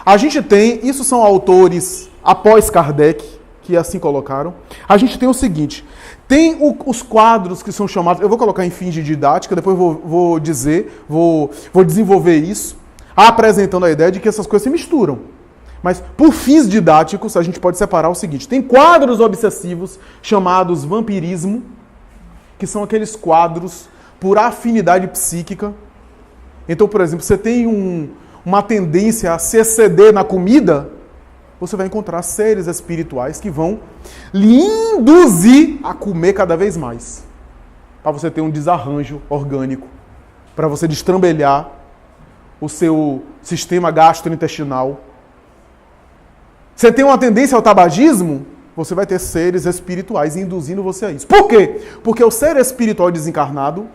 a gente tem, isso são autores após Kardec, que assim colocaram, a gente tem o seguinte, tem os quadros que são chamados, eu vou colocar em fins de didática, depois vou desenvolver isso, apresentando a ideia de que essas coisas se misturam. Mas, por fins didáticos, a gente pode separar o seguinte. Tem quadros obsessivos chamados vampirismo, que são aqueles quadros por afinidade psíquica. Então, por exemplo, você tem uma tendência a se exceder na comida, você vai encontrar seres espirituais que vão lhe induzir a comer cada vez mais. Para você ter um desarranjo orgânico, para você destrambelhar o seu sistema gastrointestinal. Você tem uma tendência ao tabagismo, você vai ter seres espirituais induzindo você a isso. Por quê? Porque o ser espiritual desencarnado,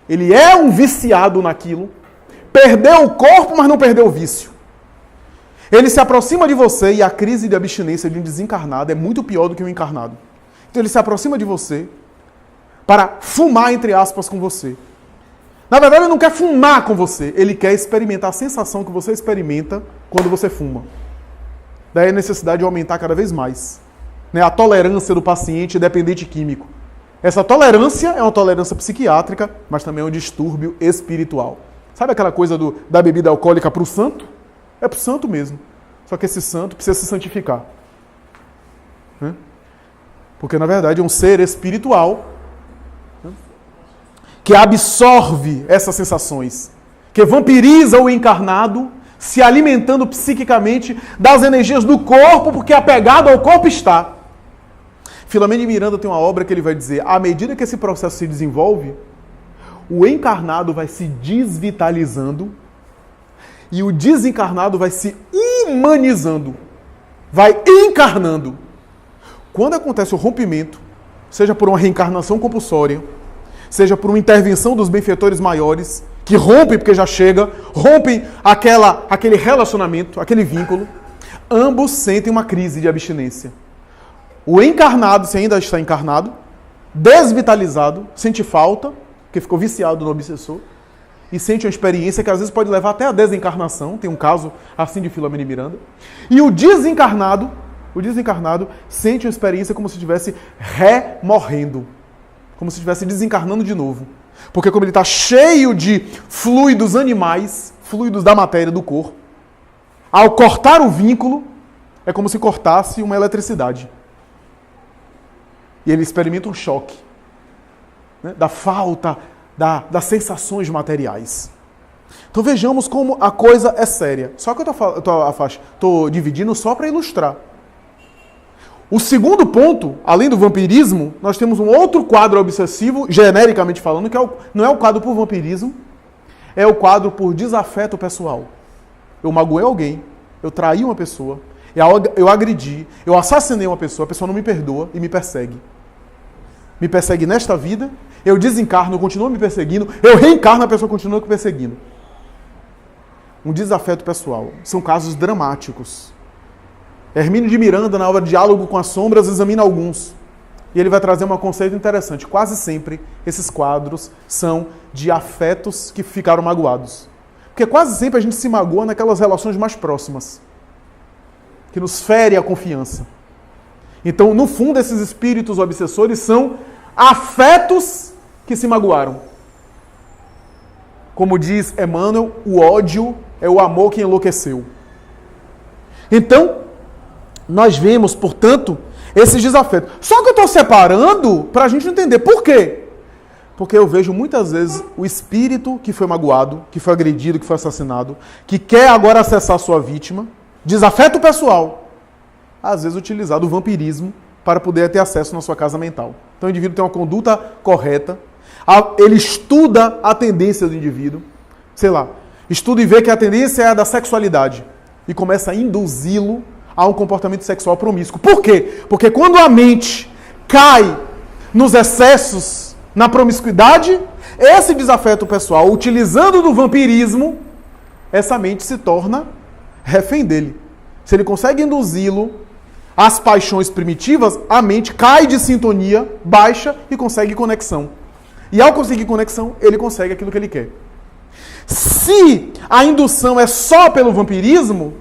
ele é um viciado naquilo, perdeu o corpo, mas não perdeu o vício. Ele se aproxima de você e a crise de abstinência de um desencarnado é muito pior do que um encarnado. Então ele se aproxima de você para fumar, entre aspas, com você. Na verdade, ele não quer fumar com você, ele quer experimentar a sensação que você experimenta quando você fuma. Daí a necessidade de aumentar cada vez mais. A tolerância do paciente dependente químico. Essa tolerância é uma tolerância psiquiátrica, mas também é um distúrbio espiritual. Sabe aquela coisa da bebida alcoólica para o santo? É para o santo mesmo. Só que esse santo precisa se santificar. Porque, na verdade, é um ser espiritual que absorve essas sensações, que vampiriza o encarnado, se alimentando psiquicamente das energias do corpo, porque apegado ao corpo está. Filomeno de Miranda tem uma obra que ele vai dizer, à medida que esse processo se desenvolve, o encarnado vai se desvitalizando e o desencarnado vai se humanizando, vai encarnando. Quando acontece o rompimento, seja por uma reencarnação compulsória, seja por uma intervenção dos benfeitores maiores, que rompem porque já chega, rompem aquele relacionamento, aquele vínculo, ambos sentem uma crise de abstinência. O encarnado, se ainda está encarnado, desvitalizado, sente falta, porque ficou viciado no obsessor, e sente uma experiência que às vezes pode levar até a desencarnação, tem um caso assim de Filomeno de Miranda, e o desencarnado O desencarnado sente uma experiência como se estivesse remorrendo, como se estivesse desencarnando de novo. Porque como ele está cheio de fluidos animais, fluidos da matéria do corpo, ao cortar o vínculo, é como se cortasse uma eletricidade. E ele experimenta um choque, né, da falta das sensações materiais. Então vejamos como a coisa é séria. Só que eu estou dividindo só para ilustrar. O segundo ponto, além do vampirismo, nós temos um outro quadro obsessivo, genericamente falando, que não é o quadro por vampirismo, é o quadro por desafeto pessoal. Eu magoei alguém, eu traí uma pessoa, eu agredi, eu assassinei uma pessoa, a pessoa não me perdoa e me persegue. Me persegue nesta vida, eu desencarno, continua me perseguindo, eu reencarno, a pessoa continua me perseguindo. Um desafeto pessoal. São casos dramáticos. Hermínio de Miranda, na obra Diálogo com as Sombras, examina alguns. E ele vai trazer um conceito interessante. Quase sempre, esses quadros são de afetos que ficaram magoados. Porque quase sempre a gente se magoa naquelas relações mais próximas, que nos fere a confiança. Então, no fundo, esses espíritos obsessores são afetos que se magoaram. Como diz Emmanuel, o ódio é o amor que enlouqueceu. Então, nós vemos, portanto, esses desafetos. Só que eu estou separando para a gente entender. Por quê? Porque eu vejo muitas vezes o espírito que foi magoado, que foi agredido, que foi assassinado, que quer agora acessar a sua vítima, desafeto pessoal, às vezes utilizado o vampirismo para poder ter acesso na sua casa mental. Então o indivíduo tem uma conduta correta, ele estuda a tendência do indivíduo, sei lá, estuda e vê que a tendência é a da sexualidade e começa a induzi-lo a um comportamento sexual promíscuo. Por quê? Porque quando a mente cai nos excessos, na promiscuidade, esse desafeto pessoal, utilizando do vampirismo, essa mente se torna refém dele. Se ele consegue induzi-lo às paixões primitivas, a mente cai de sintonia, baixa e consegue conexão. E ao conseguir conexão, ele consegue aquilo que ele quer. Se a indução é só pelo vampirismo,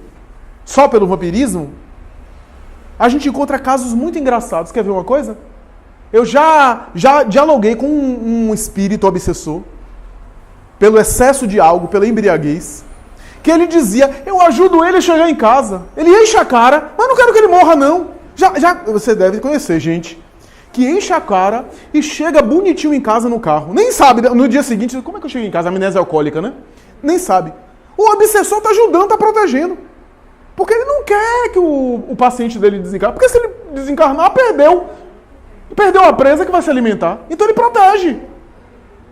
a gente encontra casos muito engraçados. Quer ver uma coisa? Eu já dialoguei com um espírito obsessor, pelo excesso de algo, pela embriaguez, que ele dizia, eu ajudo ele a chegar em casa. Ele enche a cara, mas não quero que ele morra, não. Você deve conhecer gente que enche a cara e chega bonitinho em casa no carro. Nem sabe, no dia seguinte, como é que eu chego em casa? Amnésia alcoólica, né? Nem sabe. O obsessor está ajudando, está protegendo. Porque ele não quer que o paciente dele desencarne. Porque se ele desencarnar, perdeu a presa que vai se alimentar. Então ele protege.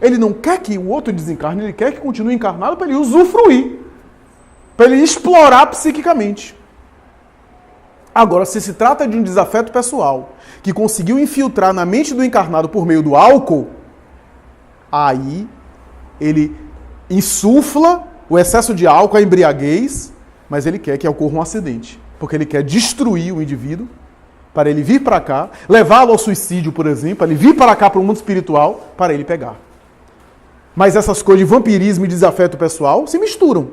Ele não quer que o outro desencarne, ele quer que continue encarnado para ele usufruir. Para ele explorar psiquicamente. Agora, se se trata de um desafeto pessoal que conseguiu infiltrar na mente do encarnado por meio do álcool, aí ele insufla o excesso de álcool, a embriaguez, mas ele quer que ocorra um acidente. Porque ele quer destruir o indivíduo para ele vir para cá, levá-lo ao suicídio, por exemplo, para ele vir para cá, para o mundo espiritual, para ele pegar. Mas essas coisas de vampirismo e desafeto pessoal se misturam.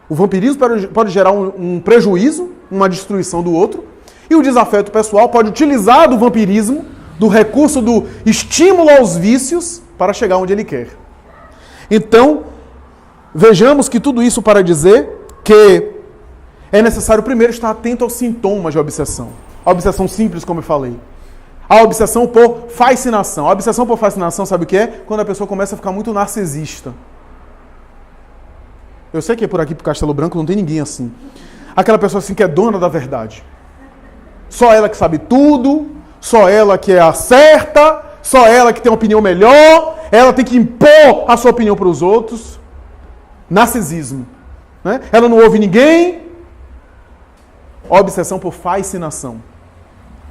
O vampirismo pode gerar um prejuízo, uma destruição do outro, e o desafeto pessoal pode utilizar do vampirismo, do recurso do estímulo aos vícios, para chegar onde ele quer. Então, vejamos que tudo isso para dizer que é necessário primeiro estar atento aos sintomas de obsessão. A obsessão simples, como eu falei. A obsessão por fascinação. A obsessão por fascinação, sabe o que é? Quando a pessoa começa a ficar muito narcisista. Eu sei que por aqui, pro Castelo Branco, não tem ninguém assim. Aquela pessoa assim que é dona da verdade. Só ela que sabe tudo, só ela que é a certa, só ela que tem uma opinião melhor, ela tem que impor a sua opinião para os outros. Narcisismo. Né? Ela não ouve ninguém. Obsessão por fascinação.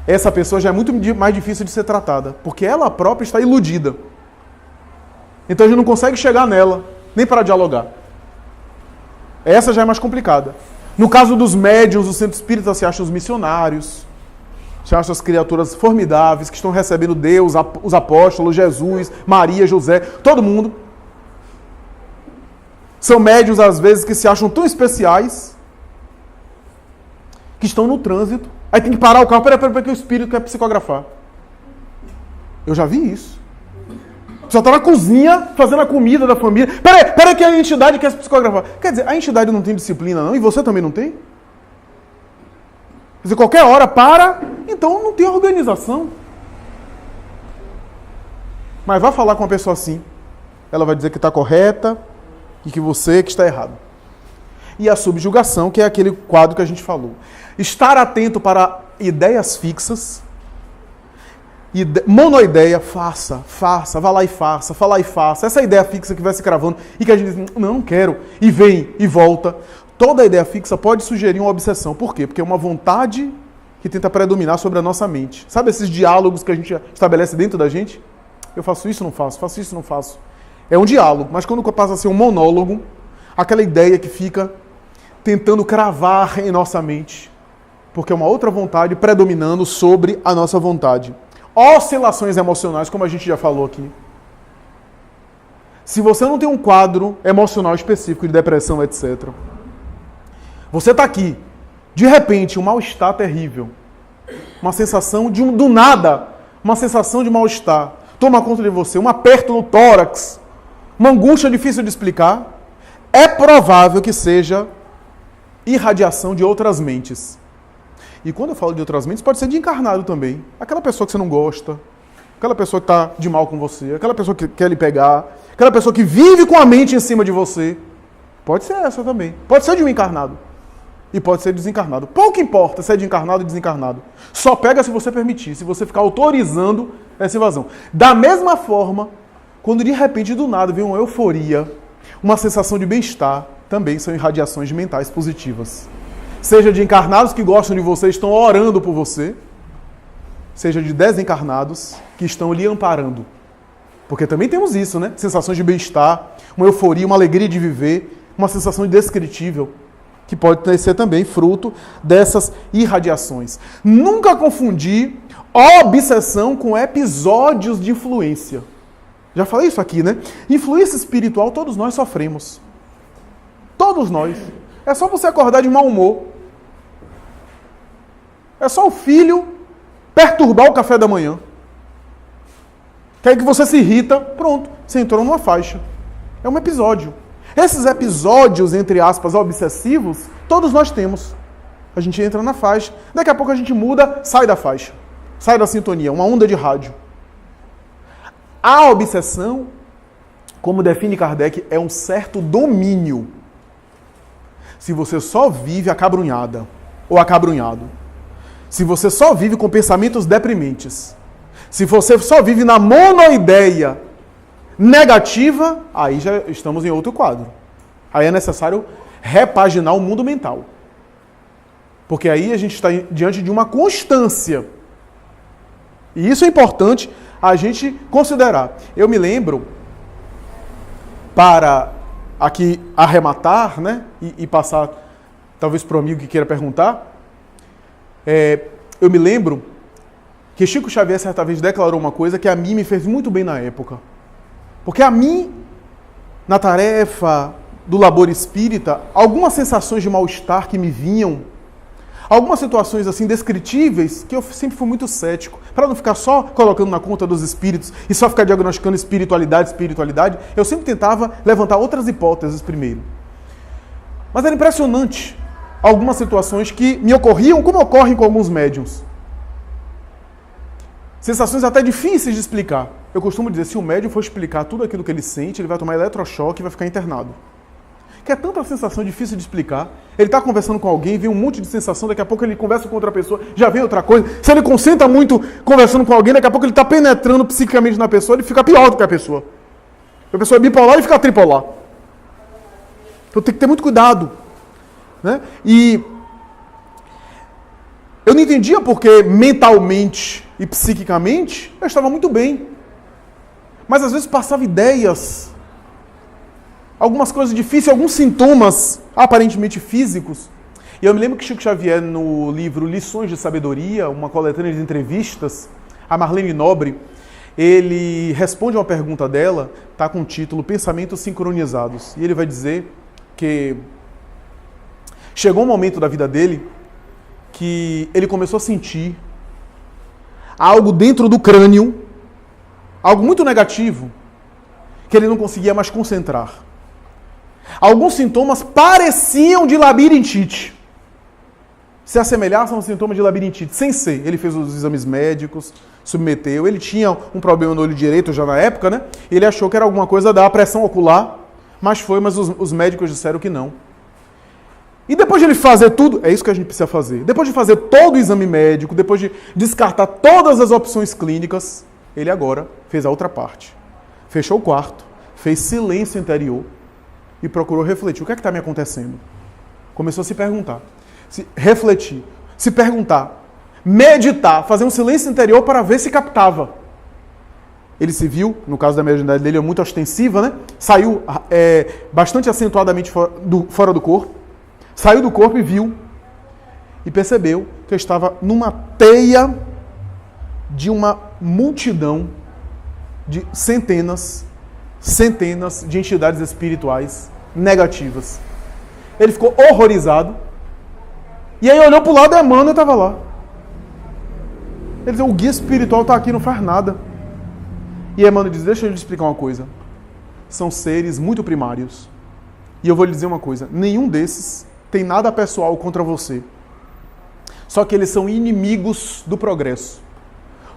Essa pessoa já é muito mais difícil de ser tratada, porque ela própria está iludida. Então a gente não consegue chegar nela, nem para dialogar. Essa já é mais complicada. No caso dos médiuns, o centro espírita se acha os missionários, se acha as criaturas formidáveis que estão recebendo Deus, os apóstolos, Jesus, Maria, José, todo mundo. São médiuns, às vezes, que se acham tão especiais que estão no trânsito Aí tem que parar o carro, peraí, que o espírito quer psicografar. Eu já vi isso. Só tá na cozinha, fazendo a comida da família. Peraí que a entidade quer se psicografar. Quer dizer, a entidade não tem disciplina não? E você também não tem? Quer dizer, qualquer hora para, então não tem organização. Mas vá falar com uma pessoa assim. Ela vai dizer que está correta e que você que está errado. E a subjugação, que é aquele quadro que a gente falou. Estar atento para ideias fixas. Monoideia, faça, vá lá e faça, fala e faça. Essa ideia fixa que vai se cravando e que a gente diz, não quero, e vem e volta. Toda ideia fixa pode sugerir uma obsessão. Por quê? Porque é uma vontade que tenta predominar sobre a nossa mente. Sabe esses diálogos que a gente estabelece dentro da gente? Eu faço isso, não faço isso, não faço. É um diálogo, mas quando passa a ser um monólogo, aquela ideia que fica tentando cravar em nossa mente, porque é uma outra vontade predominando sobre a nossa vontade. Oscilações emocionais, como a gente já falou aqui. Se você não tem um quadro emocional específico de depressão, etc., você está aqui, de repente, um mal-estar terrível, uma sensação do nada, uma sensação de mal-estar, toma conta de você, um aperto no tórax, uma angústia difícil de explicar, é provável que seja irradiação de outras mentes. E quando eu falo de outras mentes, pode ser de encarnado também. Aquela pessoa que você não gosta, aquela pessoa que está de mal com você, aquela pessoa que quer lhe pegar, aquela pessoa que vive com a mente em cima de você. Pode ser essa também. Pode ser de um encarnado. E pode ser desencarnado. Pouco importa se é de encarnado ou desencarnado. Só pega se você permitir, se você ficar autorizando essa invasão. Da mesma forma, quando de repente, do nada, vem uma euforia, uma sensação de bem-estar, também são irradiações mentais positivas. Seja de encarnados que gostam de você, estão orando por você, seja de desencarnados que estão lhe amparando. Porque também temos isso, né? Sensações de bem-estar, uma euforia, uma alegria de viver, uma sensação indescritível, que pode ser também fruto dessas irradiações. Nunca confundir obsessão com episódios de influência. Já falei isso aqui, né? Influência espiritual todos nós sofremos. Todos nós. É só você acordar de mau humor. É só o filho perturbar o café da manhã. Quer que você se irrita, pronto, você entrou numa faixa. É um episódio. Esses episódios, entre aspas, obsessivos, todos nós temos. A gente entra na faixa, daqui a pouco a gente muda, sai da faixa. Sai da sintonia, uma onda de rádio. A obsessão, como define Kardec, é um certo domínio. Se você só vive acabrunhada ou acabrunhado, se você só vive com pensamentos deprimentes, se você só vive na monoideia negativa, aí já estamos em outro quadro. Aí é necessário repaginar o mundo mental. Porque aí a gente está diante de uma constância. E isso é importante a gente considerar. Eu me lembro, para aqui arrematar, né, e passar talvez para o amigo que queira perguntar, eu me lembro que Chico Xavier certa vez declarou uma coisa que a mim me fez muito bem na época. Porque a mim, na tarefa do labor espírita, algumas sensações de mal-estar que me vinham, algumas situações assim descritíveis, que eu sempre fui muito cético, para não ficar só colocando na conta dos espíritos e só ficar diagnosticando espiritualidade, eu sempre tentava levantar outras hipóteses primeiro. Mas era impressionante algumas situações que me ocorriam, como ocorrem com alguns médiuns. Sensações até difíceis de explicar. Eu costumo dizer, se o médium for explicar tudo aquilo que ele sente, ele vai tomar eletrochoque e vai ficar internado. Que é tanta sensação difícil de explicar. Ele está conversando com alguém, vem um monte de sensação, daqui a pouco ele conversa com outra pessoa, já vem outra coisa. Se ele concentra muito conversando com alguém, daqui a pouco ele está penetrando psiquicamente na pessoa, ele fica pior do que a pessoa. A pessoa é bipolar e fica tripolar. Então tem que ter muito cuidado. Né? E eu não entendia porque mentalmente e psiquicamente eu estava muito bem. Mas às vezes passava ideias, algumas coisas difíceis, alguns sintomas aparentemente físicos. E eu me lembro que Chico Xavier, no livro Lições de Sabedoria, uma coletânea de entrevistas, a Marlene Nobre, ele responde a uma pergunta dela, está com o título Pensamentos Sincronizados. E ele vai dizer que chegou um momento da vida dele que ele começou a sentir algo dentro do crânio, algo muito negativo, que ele não conseguia mais concentrar. Alguns sintomas pareciam de labirintite. Se assemelhassem a um sintoma de labirintite, sem ser. Ele fez os exames médicos, submeteu. Ele tinha um problema no olho direito já na época, né? Ele achou que era alguma coisa da pressão ocular, mas os médicos disseram que não. E depois de ele fazer tudo, é isso que a gente precisa fazer. Depois de fazer todo o exame médico, depois de descartar todas as opções clínicas, ele agora fez a outra parte. Fechou o quarto, fez silêncio interior e procurou refletir. O que é que está me acontecendo? Começou a se perguntar. Refletir, se perguntar, meditar, fazer um silêncio interior para ver se captava. Ele se viu, no caso da mediunidade dele, é muito ostensiva, né? Saiu bastante acentuadamente fora do corpo, saiu do corpo e viu, e percebeu que eu estava numa teia de uma multidão de centenas de entidades espirituais negativas. Ele ficou horrorizado. E aí olhou para o lado e Emmanuel estava lá. Ele disse, o guia espiritual está aqui, não faz nada. E Emmanuel diz, deixa eu lhe explicar uma coisa. São seres muito primários. E eu vou lhe dizer uma coisa, nenhum desses tem nada pessoal contra você. Só que eles são inimigos do progresso.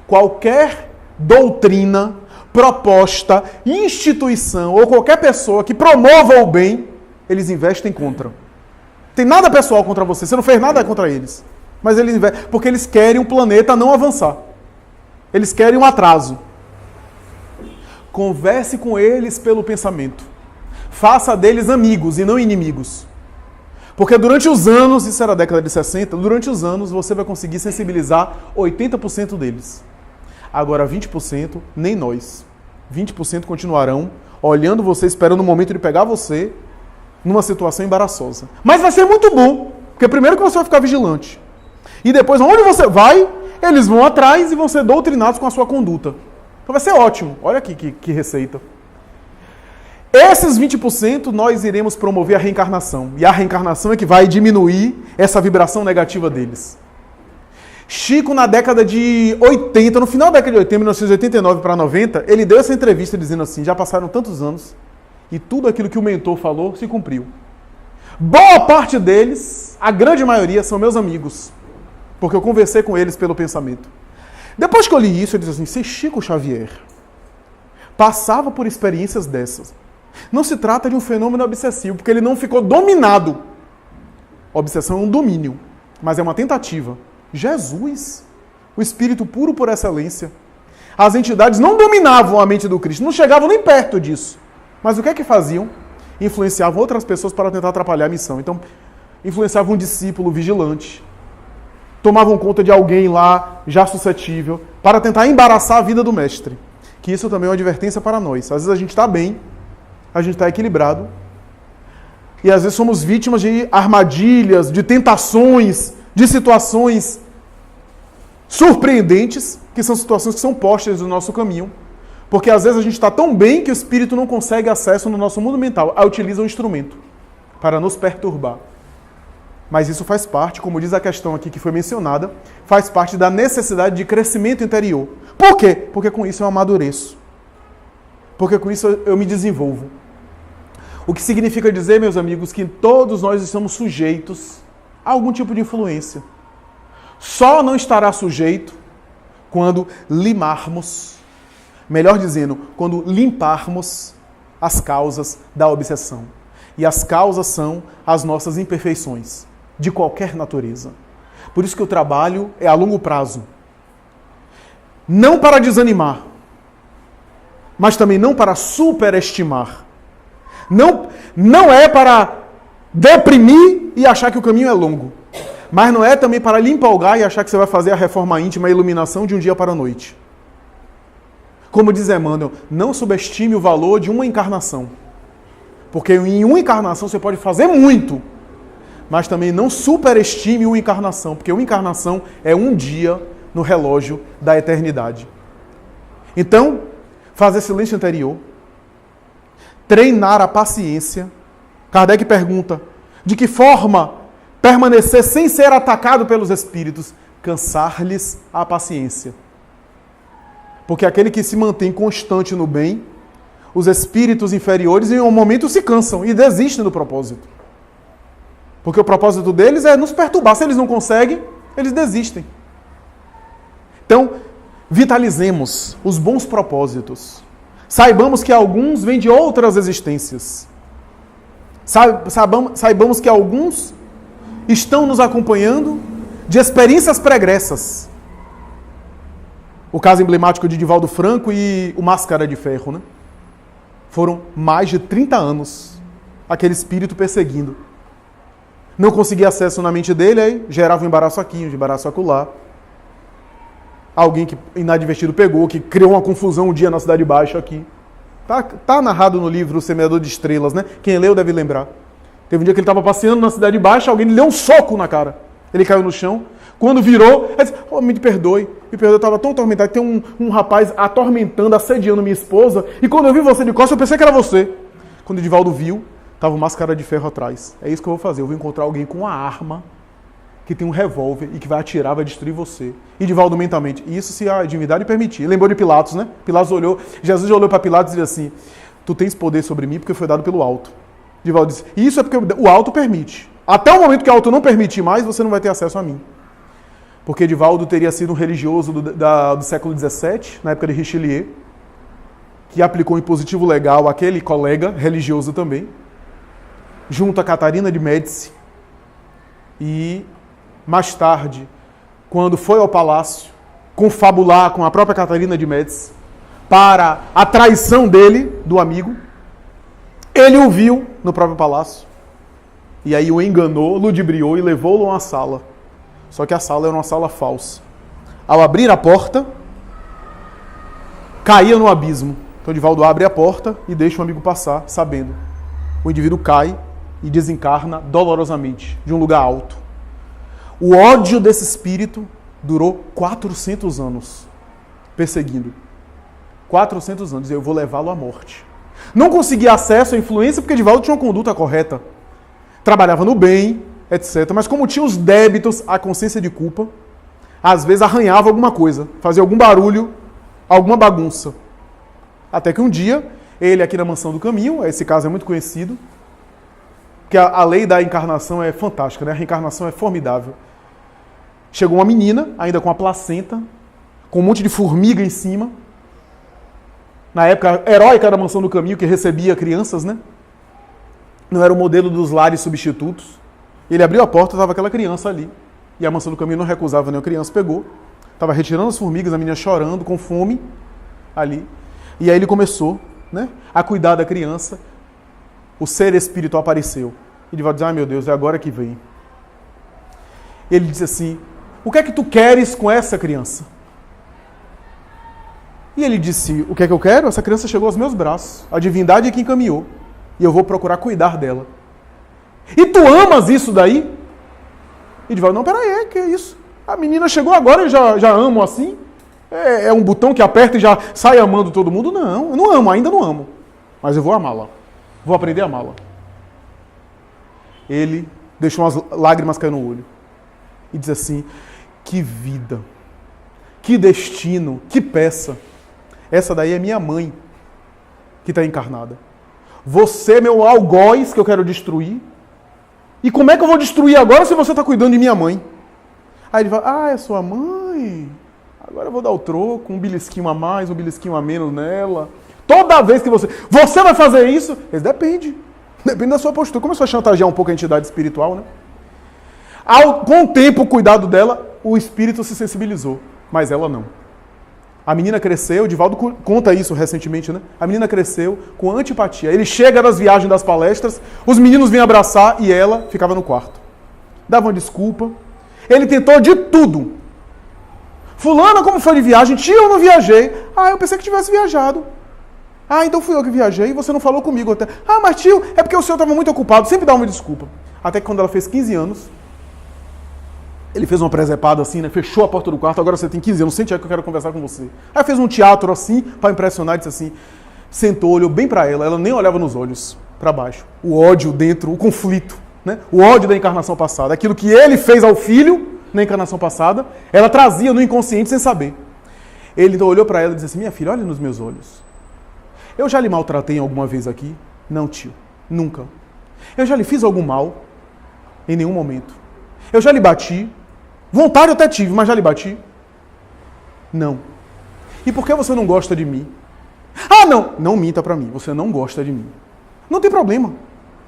Qualquer doutrina, proposta, instituição ou qualquer pessoa que promova o bem, eles investem contra. Tem nada pessoal contra você, você não fez nada contra eles. Mas eles investem, porque eles querem o planeta não avançar. Eles querem um atraso. Converse com eles pelo pensamento. Faça deles amigos e não inimigos. Porque durante os anos, isso era a década de 60, durante os anos você vai conseguir sensibilizar 80% deles. Agora 20%, nem nós. 20% continuarão olhando você, esperando o momento de pegar você numa situação embaraçosa. Mas vai ser muito bom, porque primeiro que você vai ficar vigilante. E depois, onde você vai, eles vão atrás e vão ser doutrinados com a sua conduta. Então vai ser ótimo. Olha aqui que receita. Esses 20% nós iremos promover a reencarnação. E a reencarnação é que vai diminuir essa vibração negativa deles. Chico, na década de 80, no final da década de 80, 1989 para 90, ele deu essa entrevista dizendo assim, já passaram tantos anos e tudo aquilo que o mentor falou se cumpriu. Boa parte deles, a grande maioria, são meus amigos, porque eu conversei com eles pelo pensamento. Depois que eu li isso, eu disse assim, se Chico Xavier passava por experiências dessas, não se trata de um fenômeno obsessivo, porque ele não ficou dominado. Obsessão é um domínio, mas é uma tentativa. Jesus, o Espírito puro por excelência. As entidades não dominavam a mente do Cristo, não chegavam nem perto disso. Mas o que é que faziam? Influenciavam outras pessoas para tentar atrapalhar a missão. Então, influenciavam um discípulo vigilante, tomavam conta de alguém lá, já suscetível, para tentar embaraçar a vida do mestre. Que isso também é uma advertência para nós. Às vezes a gente está bem, a gente está equilibrado, e às vezes somos vítimas de armadilhas, de tentações, de situações surpreendentes, que são situações que são postas no nosso caminho, porque às vezes a gente está tão bem que o espírito não consegue acesso no nosso mundo mental, aí utiliza um instrumento para nos perturbar. Mas isso faz parte, como diz a questão aqui que foi mencionada, faz parte da necessidade de crescimento interior. Por quê? Porque com isso eu amadureço. Porque com isso eu me desenvolvo. O que significa dizer, meus amigos, que todos nós estamos sujeitos a algum tipo de influência. Só não estará sujeito quando limarmos, melhor dizendo, quando limparmos as causas da obsessão. E as causas são as nossas imperfeições, de qualquer natureza. Por isso que o trabalho é a longo prazo. Não para desanimar, mas também não para superestimar. Não é para deprimir e achar que o caminho é longo. Mas não é também para lhe empolgar e achar que você vai fazer a reforma íntima, a iluminação de um dia para a noite. Como diz Emmanuel, não subestime o valor de uma encarnação. Porque em uma encarnação você pode fazer muito, mas também não superestime uma encarnação, porque uma encarnação é um dia no relógio da eternidade. Então, fazer silêncio interior, treinar a paciência. Kardec pergunta, de que forma permanecer sem ser atacado pelos espíritos, cansar-lhes a paciência. Porque aquele que se mantém constante no bem, os espíritos inferiores em um momento se cansam e desistem do propósito. Porque o propósito deles é nos perturbar. Se eles não conseguem, eles desistem. Então, vitalizemos os bons propósitos. Saibamos que alguns vêm de outras existências. Saibamos que alguns estão nos acompanhando de experiências pregressas. O caso emblemático de Divaldo Franco e o Máscara de Ferro, né? Foram mais de 30 anos aquele espírito perseguindo. Não conseguia acesso na mente dele, aí gerava um embaraço aqui, um embaraço acolá. Alguém que inadvertido pegou, que criou uma confusão um dia na Cidade Baixa aqui. Tá narrado no livro O Semeador de Estrelas, né? Quem leu deve lembrar. Teve um dia que ele estava passeando na Cidade Baixa, alguém lhe deu um soco na cara. Ele caiu no chão. Quando virou, ele disse, me perdoe, eu estava tão atormentado. Tem um rapaz atormentando, assediando minha esposa, e quando eu vi você de costas, eu pensei que era você. Quando o Divaldo viu, estava o Máscara de Ferro atrás. É isso que eu vou fazer, eu vou encontrar alguém com uma arma, que tem um revólver e que vai atirar, vai destruir você. E Divaldo mentalmente, isso se a divindade permitir. Lembrou de Pilatos, né? Pilatos olhou, Jesus olhou para Pilatos e disse assim, tu tens poder sobre mim porque foi dado pelo alto. Divaldo disse, isso é porque o alto permite. Até o momento que o alto não permitir mais, você não vai ter acesso a mim. Porque Divaldo teria sido um religioso do século XVII, na época de Richelieu, que aplicou um impositivo legal àquele colega religioso também, junto a Catarina de Médici, e mais tarde, quando foi ao palácio, confabular com a própria Catarina de Médici, para a traição dele, do amigo, ele o viu no próprio palácio, e aí o enganou, ludibriou e levou-o a uma sala. Só que a sala era uma sala falsa. Ao abrir a porta, caía no abismo. Então Divaldo abre a porta e deixa o amigo passar, sabendo. O indivíduo cai e desencarna dolorosamente, de um lugar alto. O ódio desse espírito durou 400 anos, perseguindo. 400 anos, eu vou levá-lo à morte. Não conseguia acesso à influência porque Divaldo tinha uma conduta correta. Trabalhava no bem, etc. Mas como tinha os débitos, a consciência de culpa, às vezes arranhava alguma coisa, fazia algum barulho, alguma bagunça. Até que um dia, ele aqui na Mansão do Caminho, esse caso é muito conhecido, que a lei da encarnação é fantástica, né? A reencarnação é formidável. Chegou uma menina, ainda com a placenta, com um monte de formiga em cima, na época heróica da Mansão do Caminho, que recebia crianças, né? Não era o modelo dos lares substitutos. Ele abriu a porta, estava aquela criança ali. E a Mansão do Caminho não recusava, nem a criança pegou. Estava retirando as formigas, a menina chorando, com fome, ali. E aí ele começou, né, a cuidar da criança. O ser espiritual apareceu. E ele vai dizer, meu Deus, é agora que vem. Ele disse assim, o que é que tu queres com essa criança? E ele disse, o que é que eu quero? Essa criança chegou aos meus braços. A divindade é quem encaminhou. E eu vou procurar cuidar dela. E tu amas isso daí? E Divaldo, não, peraí, que é isso? A menina chegou agora e já amo assim? É um botão que aperta e já sai amando todo mundo? Não, eu não amo, ainda não amo. Mas eu vou amá-la. Vou aprender a amá-la. Ele deixou umas lágrimas cair no olho. E diz assim, que vida, que destino, que peça. Essa daí é minha mãe, que está encarnada. Você, meu algoz, que eu quero destruir. E como é que eu vou destruir agora se você está cuidando de minha mãe? Aí ele fala, é sua mãe? Agora eu vou dar o troco, um belisquinho a mais, um belisquinho a menos nela. Toda vez que você vai fazer isso? Depende da sua postura. Começou a chantagear um pouco a entidade espiritual, né? Com o tempo, o cuidado dela, o espírito se sensibilizou, mas ela não. A menina cresceu, o Divaldo conta isso recentemente, né? A menina cresceu com antipatia. Ele chega das viagens das palestras, os meninos vêm abraçar e ela ficava no quarto. Dava uma desculpa. Ele tentou de tudo. Fulana, como foi de viagem? Tia, eu não viajei. Eu pensei que tivesse viajado. Então fui eu que viajei e você não falou comigo até. Mas tio, é porque o senhor estava muito ocupado. Sempre dá uma desculpa. Até que quando ela fez 15 anos, ele fez uma presepada assim, né? Fechou a porta do quarto, agora você tem 15 anos, sente aí que eu quero conversar com você. Aí fez um teatro assim, para impressionar, disse assim, sentou, olhou bem para ela nem olhava nos olhos, para baixo. O ódio dentro, o conflito. né? O ódio da encarnação passada, aquilo que ele fez ao filho na encarnação passada, ela trazia no inconsciente sem saber. Ele então olhou para ela e disse assim: minha filha, olha nos meus olhos. Eu já lhe maltratei alguma vez aqui? Não, tio, nunca. Eu já lhe fiz algum mal? Em nenhum momento. Eu já lhe bati? Vontade eu até tive, mas já lhe bati? Não. E por que você não gosta de mim? Ah, não! Não minta para mim, você não gosta de mim. Não tem problema.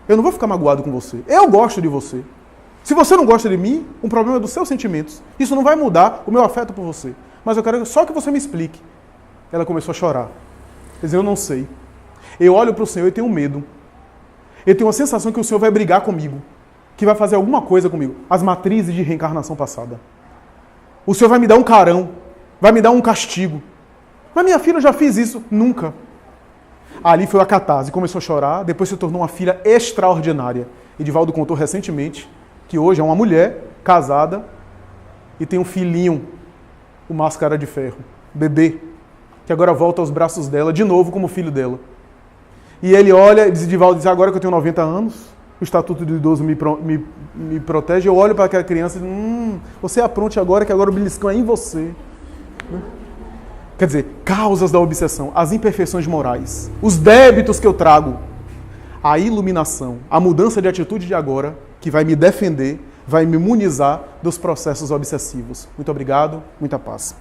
Eu não vou ficar magoado com você. Eu gosto de você. Se você não gosta de mim, o problema é dos seus sentimentos. Isso não vai mudar o meu afeto por você. Mas eu quero só que você me explique. Ela começou a chorar. Quer dizer, eu não sei. Eu olho para o Senhor e tenho medo. Eu tenho uma sensação que o Senhor vai brigar comigo. Que vai fazer alguma coisa comigo. As matrizes de reencarnação passada. O Senhor vai me dar um carão. Vai me dar um castigo. Mas minha filha, eu já fiz isso. Nunca. Ali foi a catarse. Começou a chorar. Depois se tornou uma filha extraordinária. Edivaldo contou recentemente que hoje é uma mulher casada e tem um filhinho, o Máscara de Ferro, bebê, que agora volta aos braços dela, de novo como filho dela. E ele olha, Edivaldo diz: agora que eu tenho 90 anos, o Estatuto do Idoso me protege, eu olho para aquela criança e digo: você apronte agora, que agora o beliscão é em você. Quer dizer, causas da obsessão, as imperfeições morais, os débitos que eu trago, a iluminação, a mudança de atitude de agora, que vai me defender, vai me imunizar dos processos obsessivos. Muito obrigado, muita paz.